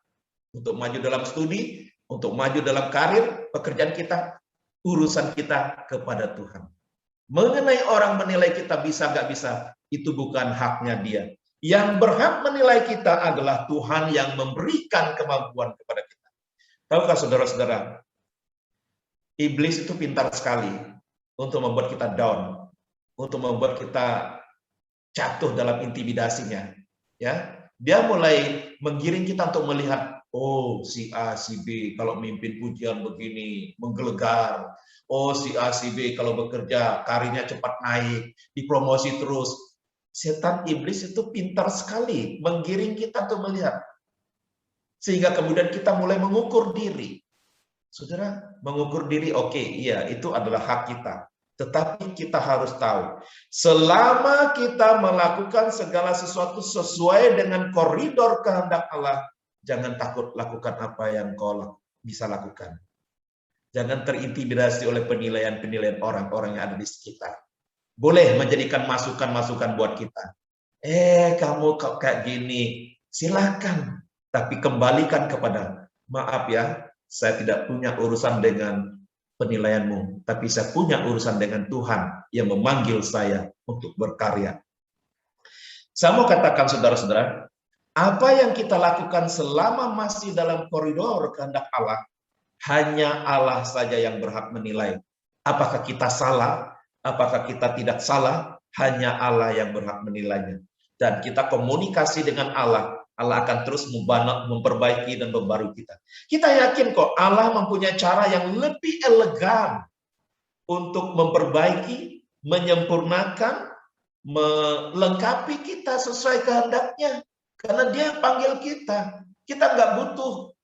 untuk maju dalam studi, untuk maju dalam karir, pekerjaan kita, urusan kita kepada Tuhan. Mengenai orang menilai kita bisa nggak bisa, itu bukan haknya dia. Yang berhak menilai kita adalah Tuhan yang memberikan kemampuan kepada kita. Tahukah saudara-saudara, iblis itu pintar sekali untuk membuat kita down, untuk membuat kita jatuh dalam intimidasinya. Ya, dia mulai menggiring kita untuk melihat, oh si A, si B kalau mimpin pujian begini, menggelegar. Oh si A, si B kalau bekerja, karirnya cepat naik, dipromosi terus. Setan iblis itu pintar sekali menggiring kita untuk melihat. Sehingga kemudian kita mulai mengukur diri. Saudara, mengukur diri, oke, iya, itu adalah hak kita. Tetapi kita harus tahu, selama kita melakukan segala sesuatu sesuai dengan koridor kehendak Allah, jangan takut lakukan apa yang kau bisa lakukan. Jangan terintimidasi oleh penilaian-penilaian orang-orang yang ada di sekitar. Boleh menjadikan masukan-masukan buat kita. Kamu kayak gini, silakan. Tapi kembalikan kepada, maaf ya, saya tidak punya urusan dengan penilaianmu, tapi saya punya urusan dengan Tuhan yang memanggil saya untuk berkarya. Saya mau katakan saudara-saudara, apa yang kita lakukan selama masih dalam koridor kehendak Allah, hanya Allah saja yang berhak menilai. Apakah kita salah, apakah kita tidak salah, hanya Allah yang berhak menilainya. Dan kita komunikasi dengan Allah, Allah akan terus memperbaiki dan membarui kita. Kita yakin kok Allah mempunyai cara yang lebih elegan untuk memperbaiki, menyempurnakan, melengkapi kita sesuai kehendaknya. Karena dia yang panggil kita. Kita nggak butuh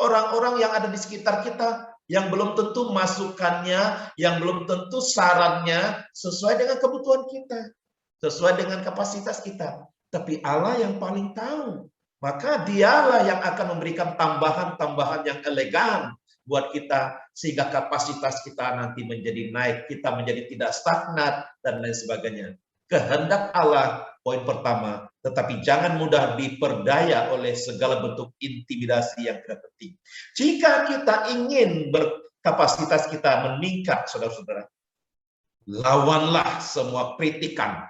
orang-orang yang ada di sekitar kita, yang belum tentu masukannya, yang belum tentu sarannya sesuai dengan kebutuhan kita, sesuai dengan kapasitas kita. Tapi Allah yang paling tahu. Maka dialah yang akan memberikan tambahan-tambahan yang elegan buat kita, sehingga kapasitas kita nanti menjadi naik, kita menjadi tidak stagnat, dan lain sebagainya. Kehendak Allah, poin pertama, tetapi jangan mudah diperdaya oleh segala bentuk intimidasi yang tidak penting. Jika kita ingin berkapasitas kita meningkat, saudara-saudara, lawanlah semua kritikan,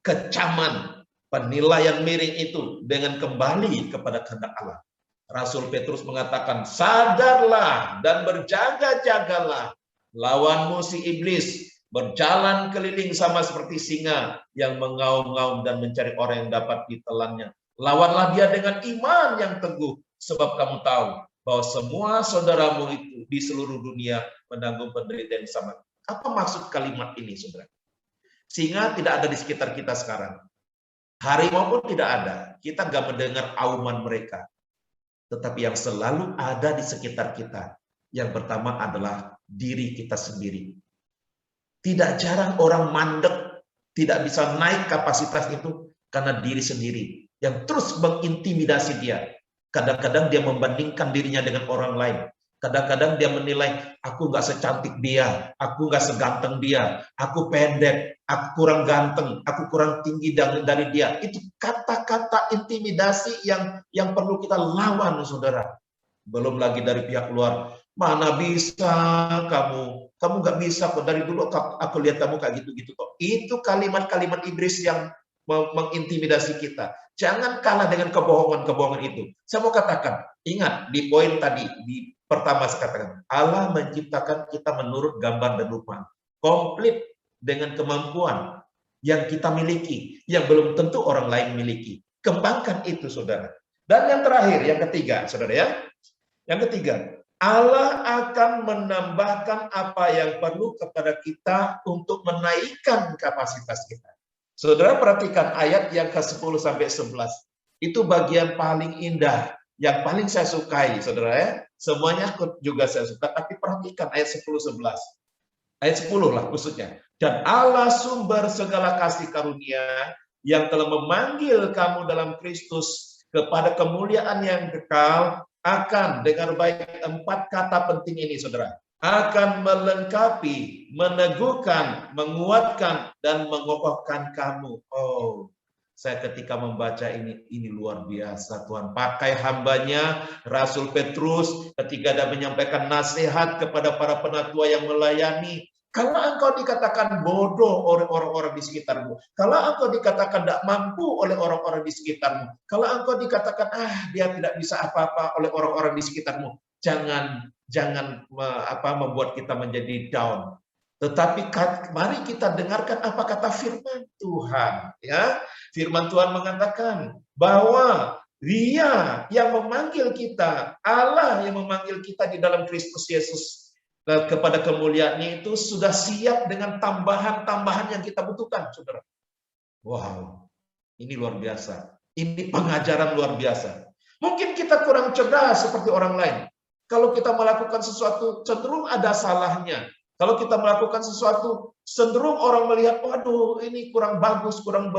kecaman, penilaian miring itu dengan kembali kepada kehendak Allah. Rasul Petrus mengatakan, sadarlah dan berjaga-jagalah, lawanmu si iblis berjalan keliling sama seperti singa yang mengaum-ngaum dan mencari orang yang dapat ditelannya. Lawanlah dia dengan iman yang teguh, sebab kamu tahu bahwa semua saudaramu itu di seluruh dunia menanggung penderitaan yang sama. Apa maksud kalimat ini, saudara? Singa tidak ada di sekitar kita sekarang. Harimau pun tidak ada. Kita nggak mendengar auman mereka. Tetapi yang selalu ada di sekitar kita, yang pertama adalah diri kita sendiri. Tidak jarang orang mandek, tidak bisa naik kapasitas itu karena diri sendiri, yang terus mengintimidasi dia. Kadang-kadang dia membandingkan dirinya dengan orang lain. Kadang-kadang dia menilai, aku nggak secantik dia, aku nggak seganteng dia, aku pendek, aku kurang ganteng, aku kurang tinggi dari dia. Itu kata-kata intimidasi yang perlu kita lawan, saudara. Belum lagi dari pihak luar, mana bisa kamu nggak bisa kok, dari dulu aku lihat kamu kayak gitu-gitu kok. Itu kalimat-kalimat iblis yang mengintimidasi kita. Jangan kalah dengan kebohongan-kebohongan itu. Saya mau katakan, ingat di poin tadi, di pertama saya katakan, Allah menciptakan kita menurut gambar dan rupa, komplit dengan kemampuan yang kita miliki, yang belum tentu orang lain miliki. Kembangkan itu, saudara. Dan yang terakhir, yang ketiga, saudara ya. Yang ketiga, Allah akan menambahkan apa yang perlu kepada kita untuk menaikkan kapasitas kita. Saudara perhatikan ayat yang ke-10 sampai 11. Itu bagian paling indah, yang paling saya sukai, saudara ya. Semuanya juga saya suka, tapi perhatikan ayat 10-11. Ayat 10 lah khususnya. Dan Allah sumber segala kasih karunia yang telah memanggil kamu dalam Kristus kepada kemuliaan yang kekal, akan, dengar baik 4 kata penting ini, saudara, akan melengkapi, meneguhkan, menguatkan, dan mengokohkan kamu. Oh, saya ketika membaca ini luar biasa. Tuhan pakai hambanya, Rasul Petrus, ketika dia menyampaikan nasihat kepada para penatua yang melayani. Kalau engkau dikatakan bodoh oleh orang-orang di sekitarmu, kalau engkau dikatakan tidak mampu oleh orang-orang di sekitarmu, kalau engkau dikatakan dia tidak bisa apa-apa oleh orang-orang di sekitarmu, jangan membuat kita menjadi down. Tetapi mari kita dengarkan apa kata firman Tuhan, ya. Firman Tuhan mengatakan bahwa Dia yang memanggil kita, Allah yang memanggil kita di dalam Kristus Yesus kepada kemuliaan itu sudah siap dengan tambahan-tambahan yang kita butuhkan, saudara. Wow, ini luar biasa. Ini pengajaran luar biasa. Mungkin kita kurang cerdas seperti orang lain. Kalau kita melakukan sesuatu, cenderung ada salahnya. Kalau kita melakukan sesuatu, cenderung orang melihat, waduh, ini kurang bagus, kurang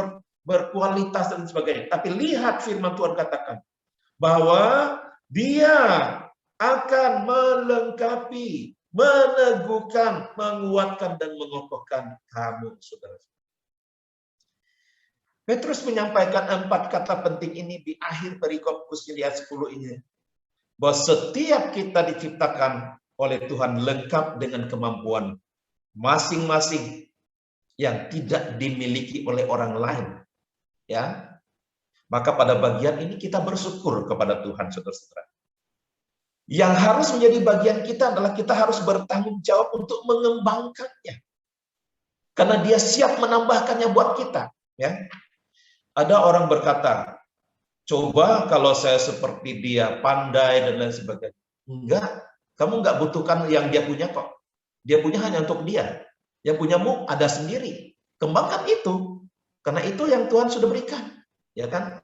berkualitas dan sebagainya. Tapi lihat firman Tuhan katakan bahwa Dia akan melengkapi, meneguhkan, menguatkan, dan mengokohkan kamu, saudara. Petrus menyampaikan 4 kata penting ini di akhir perikop ayat 10 ini. Bahwa setiap kita diciptakan oleh Tuhan lengkap dengan kemampuan masing-masing yang tidak dimiliki oleh orang lain. Ya, maka pada bagian ini kita bersyukur kepada Tuhan, saudara-saudara. Yang harus menjadi bagian kita adalah kita harus bertanggung jawab untuk mengembangkannya. Karena Dia siap menambahkannya buat kita. Ya. Ada orang berkata, coba kalau saya seperti dia, pandai dan lain sebagainya. Enggak, kamu enggak butuhkan yang dia punya kok. Dia punya hanya untuk dia. Yang punyamu ada sendiri. Kembangkan itu. Karena itu yang Tuhan sudah berikan. Ya kan?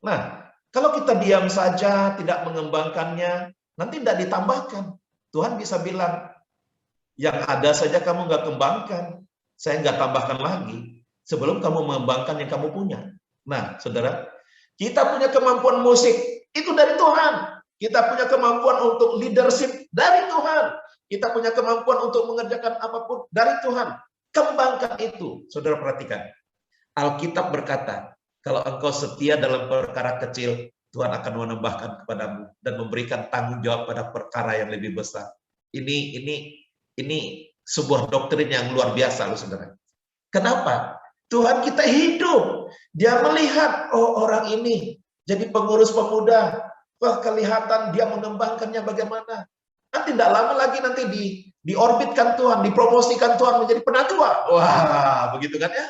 Nah, kalau kita diam saja, tidak mengembangkannya, nanti tidak ditambahkan. Tuhan bisa bilang, yang ada saja kamu nggak kembangkan, saya nggak tambahkan lagi sebelum kamu mengembangkan yang kamu punya. Nah, saudara, kita punya kemampuan musik, itu dari Tuhan. Kita punya kemampuan untuk leadership dari Tuhan. Kita punya kemampuan untuk mengerjakan apapun dari Tuhan. Kembangkan itu, saudara perhatikan. Alkitab berkata, kalau engkau setia dalam perkara kecil, Tuhan akan menambahkan kepadamu dan memberikan tanggung jawab pada perkara yang lebih besar. Ini sebuah doktrin yang luar biasa, loh saudara. Kenapa? Tuhan kita hidup. Dia melihat, oh orang ini jadi pengurus pemuda. Wah, kelihatan dia mengembangkannya bagaimana. Nanti tidak lama lagi nanti diorbitkan Tuhan, dipromosikan Tuhan menjadi penatua. Wah, begitu kan ya?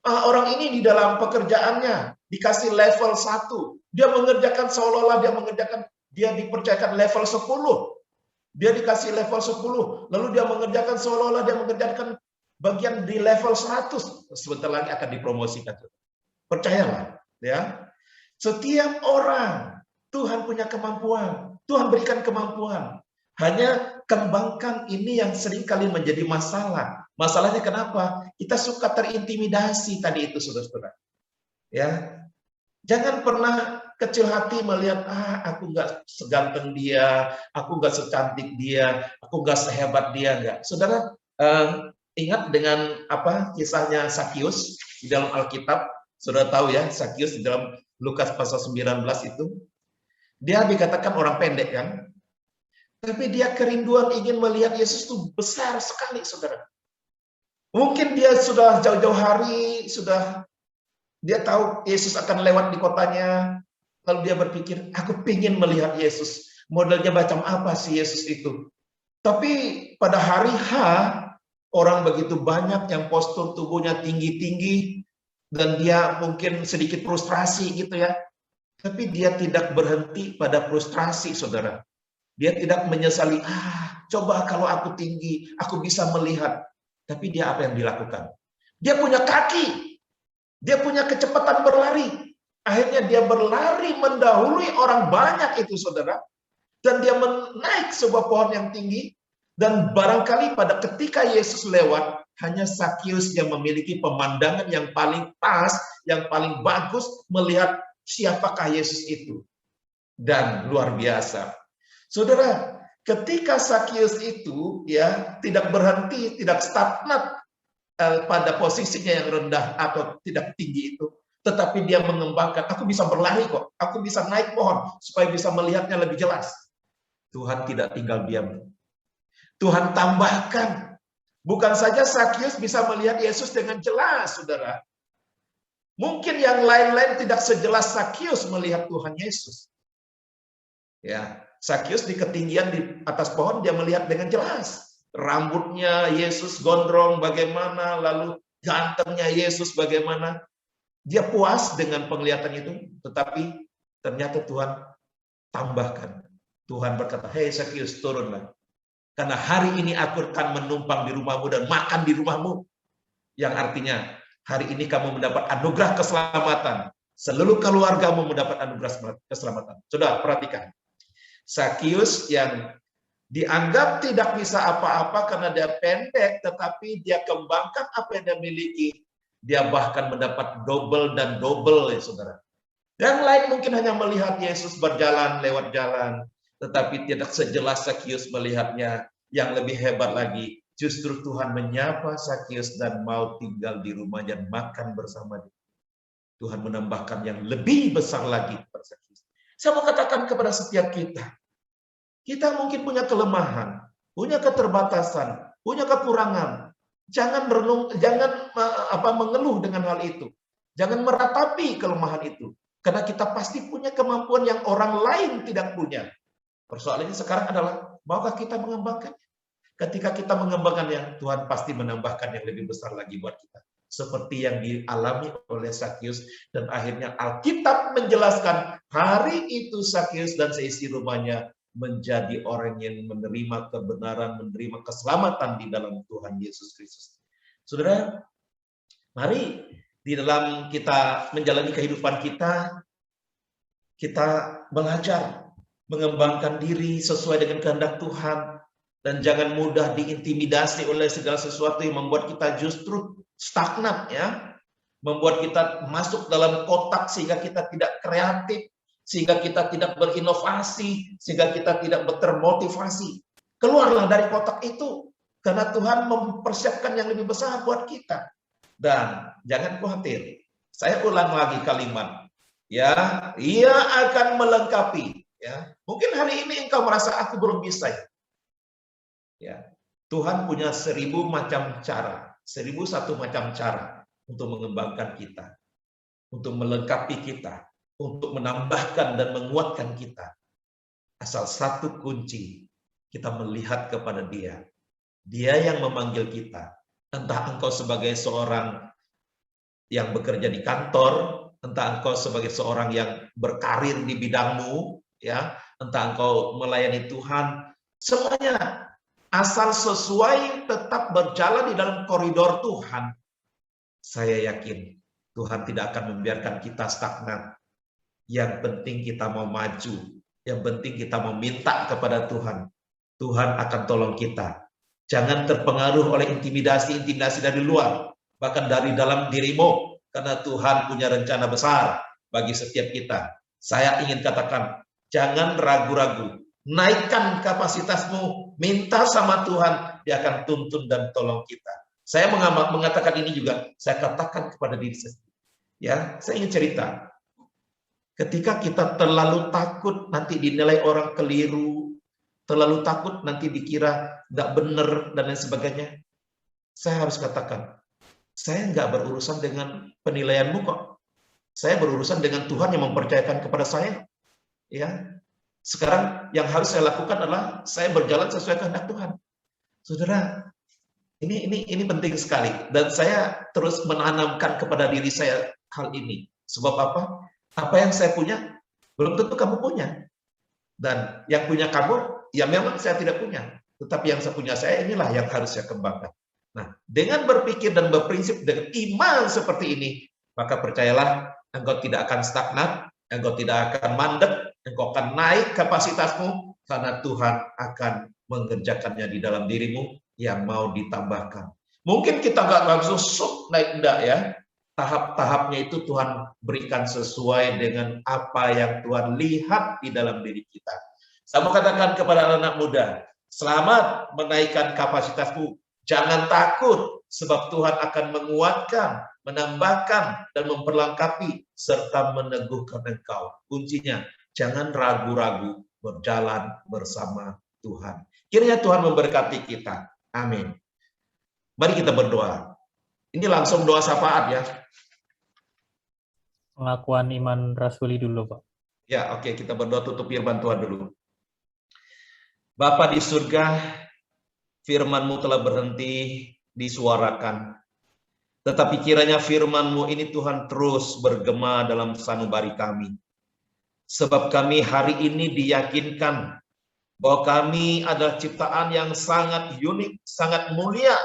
Orang ini di dalam pekerjaannya dikasih level 1. Dia mengerjakan seolah-olah dia dipercayakan level 10. Dia dikasih level 10. Lalu dia mengerjakan seolah-olah dia mengerjakan bagian di level 100. Sebentar lagi akan dipromosikan. Percayalah, ya. Setiap orang Tuhan punya kemampuan. Tuhan berikan kemampuan. Hanya kembangkan ini yang seringkali menjadi masalah. Masalahnya kenapa? Kita suka terintimidasi tadi itu, saudara-saudara. Ya, jangan pernah kecil hati melihat, aku nggak seganteng dia, aku nggak secantik dia, aku nggak sehebat dia, nggak. Saudara, ingat dengan apa kisahnya Sakius di dalam Alkitab? Saudara tahu ya, Sakius di dalam Lukas pasal 19 itu, dia dikatakan orang pendek kan? Tapi dia kerinduan ingin melihat Yesus itu besar sekali, saudara. Mungkin dia sudah jauh-jauh hari, dia tahu Yesus akan lewat di kotanya, lalu dia berpikir, aku ingin melihat Yesus. Modelnya macam apa sih Yesus itu? Tapi pada hari H, orang begitu banyak yang postur tubuhnya tinggi-tinggi, dan dia mungkin sedikit frustrasi gitu ya. Tapi dia tidak berhenti pada frustrasi, saudara. Dia tidak menyesali, coba kalau aku tinggi, aku bisa melihat. Tapi dia apa yang dilakukan? Dia punya kaki. Dia punya kecepatan berlari. Akhirnya dia berlari mendahului orang banyak itu, saudara. Dan dia menaik sebuah pohon yang tinggi. Dan barangkali pada ketika Yesus lewat, hanya Sakius yang memiliki pemandangan yang paling pas, yang paling bagus melihat siapakah Yesus itu. Dan luar biasa. Saudara, ketika Sakius itu ya tidak berhenti, tidak stagnan pada posisinya yang rendah atau tidak tinggi itu, tetapi dia mengembangkan, aku bisa berlari kok, aku bisa naik pohon supaya bisa melihatnya lebih jelas. Tuhan tidak tinggal diam. Tuhan tambahkan. Bukan saja Sakius bisa melihat Yesus dengan jelas, saudara. Mungkin yang lain-lain tidak sejelas Sakius melihat Tuhan Yesus. Ya, Sakius di ketinggian di atas pohon dia melihat dengan jelas. Rambutnya Yesus gondrong bagaimana, lalu gantengnya Yesus bagaimana. Dia puas dengan penglihatan itu, tetapi ternyata Tuhan tambahkan. Tuhan berkata, hei Sakius, turunlah. Karena hari ini aku akan menumpang di rumahmu dan makan di rumahmu. Yang artinya, hari ini kamu mendapat anugerah keselamatan. Seluruh keluargamu mendapat anugerah keselamatan. Saudara, perhatikan. Sakius yang dianggap tidak bisa apa-apa karena dia pendek, tetapi dia kembangkan apa yang dia miliki. Dia bahkan mendapat double dan double, ya saudara. Yang lain mungkin hanya melihat Yesus berjalan lewat jalan, tetapi tidak sejelas Sakius melihatnya. Yang lebih hebat lagi, justru Tuhan menyapa Sakius dan mau tinggal di rumahnya dan makan bersama dia. Tuhan menambahkan yang lebih besar lagi kepada Sakius. Saya mau katakan kepada setiap kita, kita mungkin punya kelemahan, punya keterbatasan, punya kekurangan. Jangan mengeluh dengan hal itu. Jangan meratapi kelemahan itu. Karena kita pasti punya kemampuan yang orang lain tidak punya. Persoalannya sekarang adalah, maukah kita mengembangkannya? Ketika kita mengembangkannya, Tuhan pasti menambahkan yang lebih besar lagi buat kita. Seperti yang dialami oleh Sakius. Dan akhirnya Alkitab menjelaskan, hari itu Sakius dan seisi rumahnya menjadi orang yang menerima kebenaran, menerima keselamatan di dalam Tuhan Yesus Kristus. Saudara, mari di dalam kita menjalani kehidupan kita belajar mengembangkan diri sesuai dengan kehendak Tuhan, dan jangan mudah diintimidasi oleh segala sesuatu yang membuat kita justru stagnan, ya, membuat kita masuk dalam kotak sehingga kita tidak kreatif, sehingga kita tidak berinovasi, sehingga kita tidak termotivasi. Keluarlah dari kotak itu, karena Tuhan mempersiapkan yang lebih besar buat kita. Dan jangan khawatir, saya ulang lagi kalimat, ya, Ia akan melengkapi. Ya, mungkin hari ini engkau merasa aku belum bisa. Ya, Tuhan punya 1000 macam cara, 1001 macam cara untuk mengembangkan kita, untuk melengkapi kita, untuk menambahkan dan menguatkan kita. Asal satu kunci, kita melihat kepada Dia. Dia yang memanggil kita. Entah engkau sebagai seorang yang bekerja di kantor, entah engkau sebagai seorang yang berkarir di bidangmu, ya, entah engkau melayani Tuhan, semuanya asal sesuai tetap berjalan di dalam koridor Tuhan. Saya yakin Tuhan tidak akan membiarkan kita stagnan. Yang penting kita mau maju, yang penting kita mau minta kepada Tuhan. Tuhan akan tolong kita. Jangan terpengaruh oleh intimidasi dari luar, bahkan dari dalam dirimu, karena Tuhan punya rencana besar bagi setiap kita. Saya ingin katakan, jangan ragu-ragu, naikkan kapasitasmu, minta sama Tuhan, Dia akan tuntun dan tolong kita. Saya mengatakan ini juga, saya katakan kepada diri saya. Ya, saya ingin cerita. Ketika kita terlalu takut nanti dinilai orang keliru, terlalu takut nanti dikira nggak benar dan lain sebagainya, saya harus katakan, saya nggak berurusan dengan penilaianmu kok. Saya berurusan dengan Tuhan yang mempercayakan kepada saya. Ya, sekarang yang harus saya lakukan adalah saya berjalan sesuai kehendak Tuhan. Saudara, ini penting sekali, dan saya terus menanamkan kepada diri saya hal ini. Sebab apa? Apa yang saya punya belum tentu kamu punya, dan yang punya kamu ya memang saya tidak punya. Tetapi yang saya punya saya, inilah yang harus saya kembangkan. Nah, dengan berpikir dan berprinsip dengan iman seperti ini, maka percayalah, engkau tidak akan stagnan, engkau tidak akan mandek, engkau akan naik kapasitasmu, karena Tuhan akan mengerjakannya di dalam dirimu yang mau ditambahkan. Mungkin kita nggak langsung naik, enggak ya. Tahap-tahapnya itu Tuhan berikan sesuai dengan apa yang Tuhan lihat di dalam diri kita. Saya mau katakan kepada anak-anak muda, selamat menaikkan kapasitasmu. Jangan takut, sebab Tuhan akan menguatkan, menambahkan, dan memperlengkapi, serta meneguhkan engkau. Kuncinya, jangan ragu-ragu berjalan bersama Tuhan. Kiranya Tuhan memberkati kita. Amin. Mari kita berdoa. Ini langsung doa syafaat ya. Pengakuan iman rasuli dulu, Pak. Ya, oke, kita berdoa tutup firman Tuhan dulu. Bapa di surga, firman-Mu telah berhenti disuarakan. Tetapi kiranya firman-Mu ini Tuhan terus bergema dalam sanubari kami. Sebab kami hari ini diyakinkan bahwa kami adalah ciptaan yang sangat unik, sangat mulia.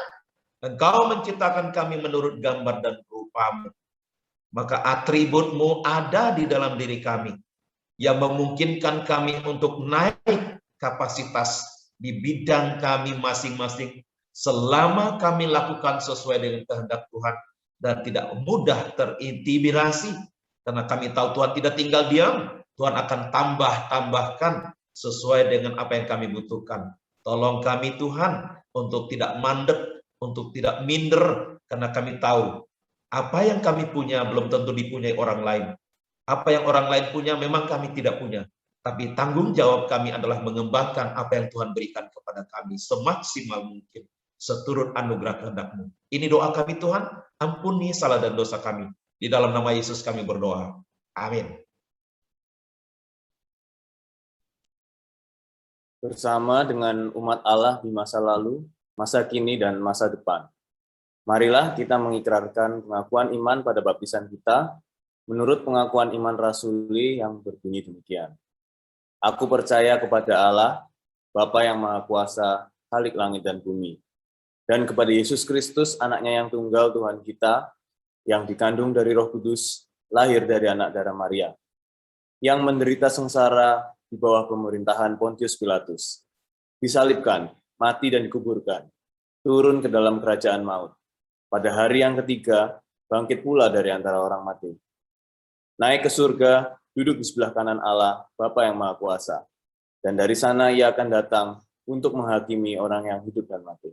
Engkau menciptakan kami menurut gambar dan rupa-Mu. Maka atribut-Mu ada di dalam diri kami, yang memungkinkan kami untuk naik kapasitas di bidang kami masing-masing, selama kami lakukan sesuai dengan kehendak Tuhan, dan tidak mudah terintimidasi, karena kami tahu Tuhan tidak tinggal diam, Tuhan akan tambahkan sesuai dengan apa yang kami butuhkan. Tolong kami Tuhan, untuk tidak mandek, untuk tidak minder, karena kami tahu apa yang kami punya belum tentu dipunyai orang lain. Apa yang orang lain punya memang kami tidak punya. Tapi tanggung jawab kami adalah mengembangkan apa yang Tuhan berikan kepada kami semaksimal mungkin, seturut anugerah kehendak-Mu. Ini doa kami Tuhan, ampuni salah dan dosa kami. Di dalam nama Yesus kami berdoa. Amin. Bersama dengan umat Allah di masa lalu, masa kini, dan masa depan. Marilah kita mengikrarkan pengakuan iman pada baptisan kita, menurut pengakuan iman rasuli yang berbunyi demikian. Aku percaya kepada Allah, Bapa yang Maha Kuasa, Khalik langit dan bumi, dan kepada Yesus Kristus, anaknya yang tunggal Tuhan kita, yang dikandung dari Roh Kudus, lahir dari anak darah Maria, yang menderita sengsara di bawah pemerintahan Pontius Pilatus. Disalibkan, mati dan dikuburkan, turun ke dalam kerajaan maut. Pada hari yang ketiga, bangkit pula dari antara orang mati. Naik ke surga, duduk di sebelah kanan Allah, Bapa yang Maha Kuasa. Dan dari sana ia akan datang untuk menghakimi orang yang hidup dan mati.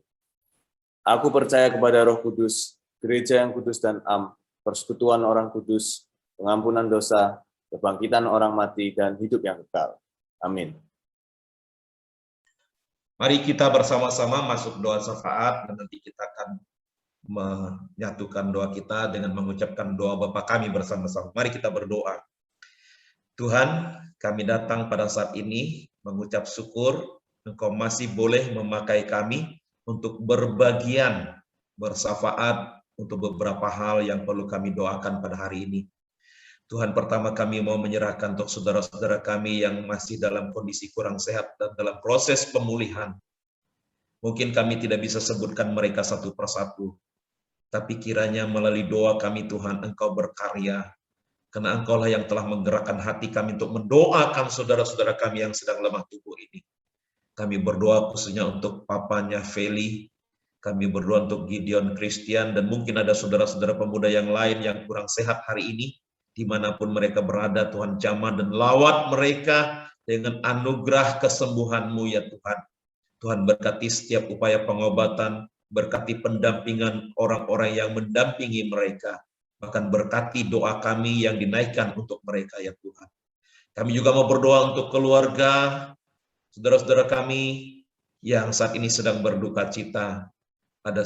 Aku percaya kepada Roh Kudus, gereja yang kudus dan am, persekutuan orang kudus, pengampunan dosa, kebangkitan orang mati, dan hidup yang kekal. Amin. Mari kita bersama-sama masuk doa syafaat, dan nanti kita akan menyatukan doa kita dengan mengucapkan doa Bapa kami bersama-sama. Mari kita berdoa. Tuhan, kami datang pada saat ini mengucap syukur Engkau masih boleh memakai kami untuk berbagian bersyafaat untuk beberapa hal yang perlu kami doakan pada hari ini. Tuhan, pertama kami mau menyerahkan untuk saudara-saudara kami yang masih dalam kondisi kurang sehat dan dalam proses pemulihan. Mungkin kami tidak bisa sebutkan mereka satu persatu, tapi kiranya melalui doa kami Tuhan, Engkau berkarya, karena Engkaulah yang telah menggerakkan hati kami untuk mendoakan saudara-saudara kami yang sedang lemah tubuh ini. Kami berdoa khususnya untuk papanya Feli, kami berdoa untuk Gideon Christian, dan mungkin ada saudara-saudara pemuda yang lain yang kurang sehat hari ini, dimanapun mereka berada, Tuhan jamah dan lawat mereka dengan anugerah kesembuhan-Mu ya Tuhan. Tuhan berkati setiap upaya pengobatan, berkati pendampingan orang-orang yang mendampingi mereka, bahkan berkati doa kami yang dinaikkan untuk mereka ya Tuhan. Kami juga mau berdoa untuk keluarga, saudara-saudara kami yang saat ini sedang berduka cita. Ada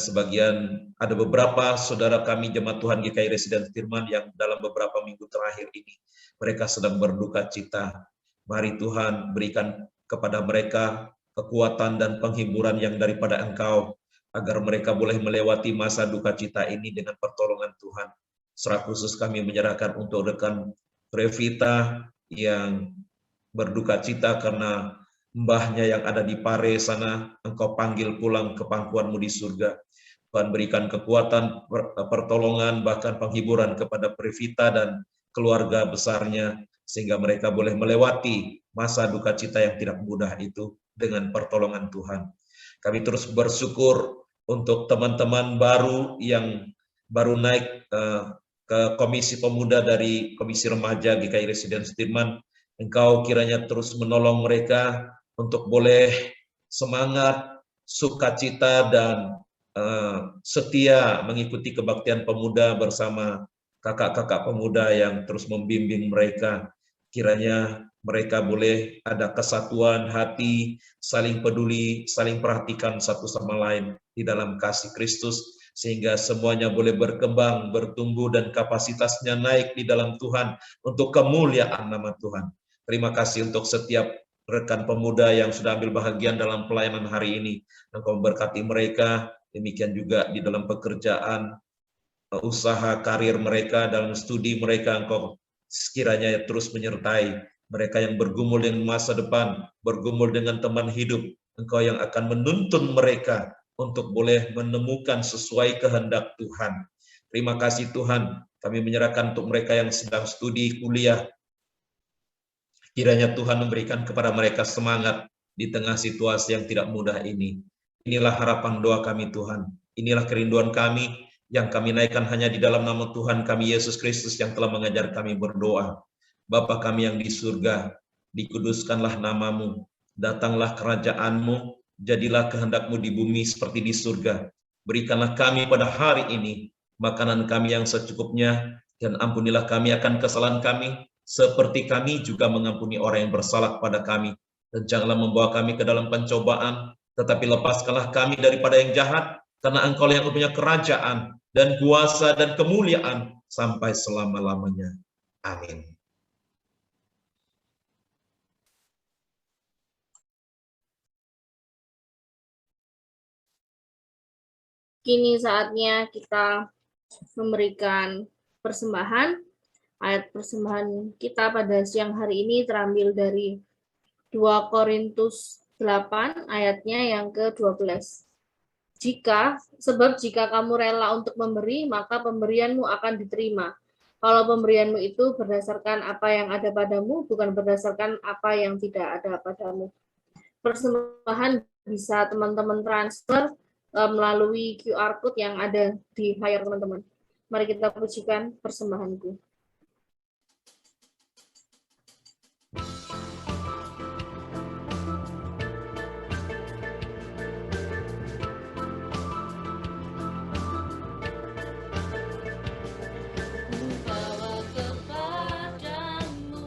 beberapa saudara kami jemaat Tuhan GKI Residen Firman yang dalam beberapa minggu terakhir ini mereka sedang berduka cita. Mari Tuhan berikan kepada mereka kekuatan dan penghiburan yang daripada Engkau, agar mereka boleh melewati masa duka cita ini dengan pertolongan Tuhan. Secara khusus kami menyerahkan untuk rekan Revita yang berduka cita karena mbahnya yang ada di Pare sana, Engkau panggil pulang ke pangkuan-Mu di surga. Tuhan berikan kekuatan, pertolongan, bahkan penghiburan kepada Revita dan keluarga besarnya, sehingga mereka boleh melewati masa duka cita yang tidak mudah itu dengan pertolongan Tuhan. Kami terus bersyukur untuk teman-teman baru yang baru naik ke Komisi Pemuda dari Komisi Remaja GKI Residen Sudirman. Engkau kiranya terus menolong mereka untuk boleh semangat, sukacita, dan setia mengikuti kebaktian pemuda bersama kakak-kakak pemuda yang terus membimbing mereka. Kiranya mereka boleh ada kesatuan hati, saling peduli, saling perhatikan satu sama lain di dalam kasih Kristus, sehingga semuanya boleh berkembang, bertumbuh, dan kapasitasnya naik di dalam Tuhan untuk kemuliaan nama Tuhan. Terima kasih untuk setiap rekan pemuda yang sudah ambil bahagian dalam pelayanan hari ini. Engkau memberkati mereka, demikian juga di dalam pekerjaan, usaha, karir mereka, dalam studi mereka. Engkau sekiranya terus menyertai mereka yang bergumul dengan masa depan, bergumul dengan teman hidup. Engkau yang akan menuntun mereka untuk boleh menemukan sesuai kehendak Tuhan. Terima kasih Tuhan, kami menyerahkan untuk mereka yang sedang studi, kuliah. Kiranya Tuhan memberikan kepada mereka semangat di tengah situasi yang tidak mudah ini. Inilah harapan doa kami Tuhan. Inilah kerinduan kami yang kami naikkan hanya di dalam nama Tuhan kami Yesus Kristus yang telah mengajar kami berdoa. Bapa kami yang di surga, dikuduskanlah nama-Mu, datanglah kerajaan-Mu, jadilah kehendak-Mu di bumi seperti di surga. Berikanlah kami pada hari ini makanan kami yang secukupnya, dan ampunilah kami akan kesalahan kami, seperti kami juga mengampuni orang yang bersalah kepada kami. Dan janganlah membawa kami ke dalam pencobaan, tetapi lepaskanlah kami daripada yang jahat, karena Engkau yang punya kerajaan dan kuasa dan kemuliaan sampai selama-lamanya. Amin. Kini saatnya kita memberikan persembahan. Ayat persembahan kita pada siang hari ini terambil dari 2 Korintus 8 ayatnya yang ke-12. Sebab jika kamu rela untuk memberi, maka pemberianmu akan diterima. Kalau pemberianmu itu berdasarkan apa yang ada padamu, bukan berdasarkan apa yang tidak ada padamu. Persembahan bisa teman-teman transfer melalui QR code yang ada di layar teman-teman. Mari kita pujikan persembahanku. Bawa kepadamu,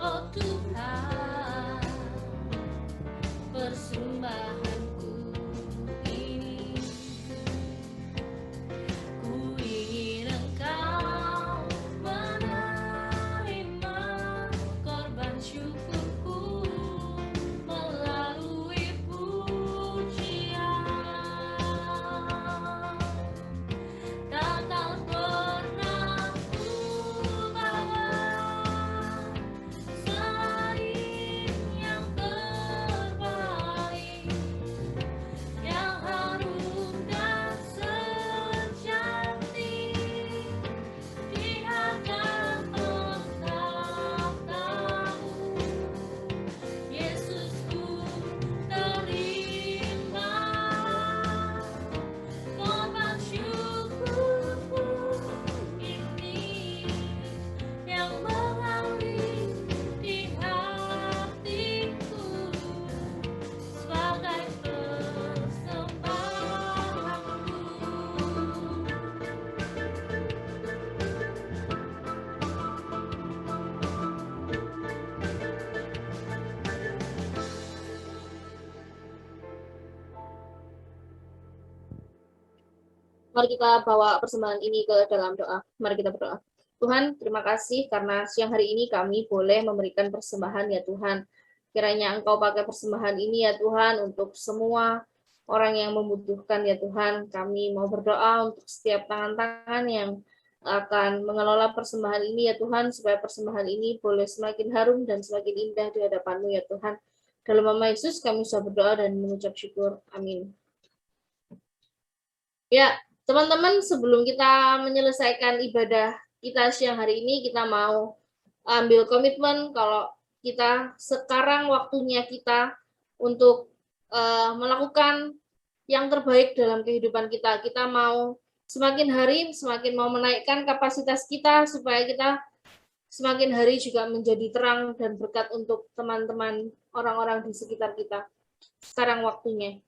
oh Tuhan, persembahanku ini. Ku ingin Engkau menerima korban syukurku melalui pujian. Takkan pernah ku bawa selain yang terbaik, yang harum dan secantik di hadapan takhta-Mu. Yesusku, terima korban syukurku ini yang mengalir di hatiku sebagai persembahanku. Mari kita bawa persembahan ini ke dalam doa. Mari kita berdoa. Tuhan, terima kasih karena siang hari ini kami boleh memberikan persembahan ya Tuhan. Kiranya Engkau pakai persembahan ini ya Tuhan untuk semua orang yang membutuhkan ya Tuhan. Kami mau berdoa untuk setiap tangan-tangan yang akan mengelola persembahan ini ya Tuhan, supaya persembahan ini boleh semakin harum dan semakin indah di hadapan-Mu ya Tuhan. Dalam nama Yesus kami sudah berdoa dan mengucap syukur. Amin. Ya, teman-teman, sebelum kita menyelesaikan ibadah kita siang hari ini, kita mau ambil komitmen kalau kita sekarang waktunya kita untuk melakukan yang terbaik dalam kehidupan kita. Kita mau semakin hari semakin mau menaikkan kapasitas kita supaya kita semakin hari juga menjadi terang dan berkat untuk teman-teman orang-orang di sekitar kita. Sekarang waktunya.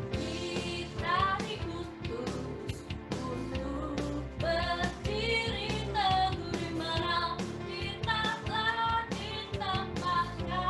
Kita diutus untuk berdiri teguh di mana kita telah ditempatkan.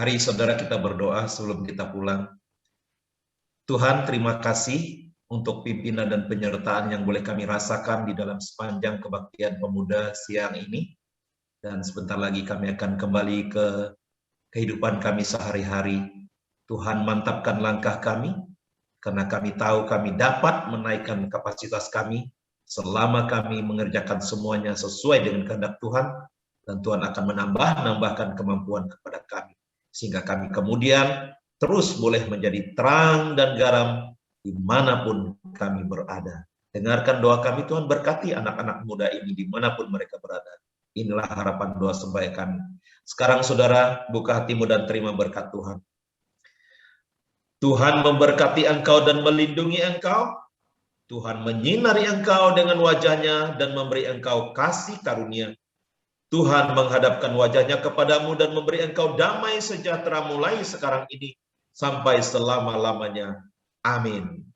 Mari saudara kita berdoa sebelum kita pulang. Tuhan, terima kasih untuk pimpinan dan penyertaan yang boleh kami rasakan di dalam sepanjang kebaktian pemuda siang ini. Dan sebentar lagi kami akan kembali ke kehidupan kami sehari-hari. Tuhan, mantapkan langkah kami, karena kami tahu kami dapat menaikkan kapasitas kami selama kami mengerjakan semuanya sesuai dengan kehendak Tuhan, dan Tuhan akan menambahkan kemampuan kepada kami, sehingga kami kemudian terus boleh menjadi terang dan garam dimanapun kami berada. Dengarkan doa kami Tuhan, berkati anak-anak muda ini dimanapun mereka berada. Inilah harapan doa sembah kami. Sekarang saudara, buka hatimu dan terima berkat Tuhan. Tuhan memberkati engkau dan melindungi engkau. Tuhan menyinari engkau dengan wajahnya dan memberi engkau kasih karunia. Tuhan menghadapkan wajahnya kepadamu dan memberi engkau damai sejahtera mulai sekarang ini sampai selama-lamanya. Amin.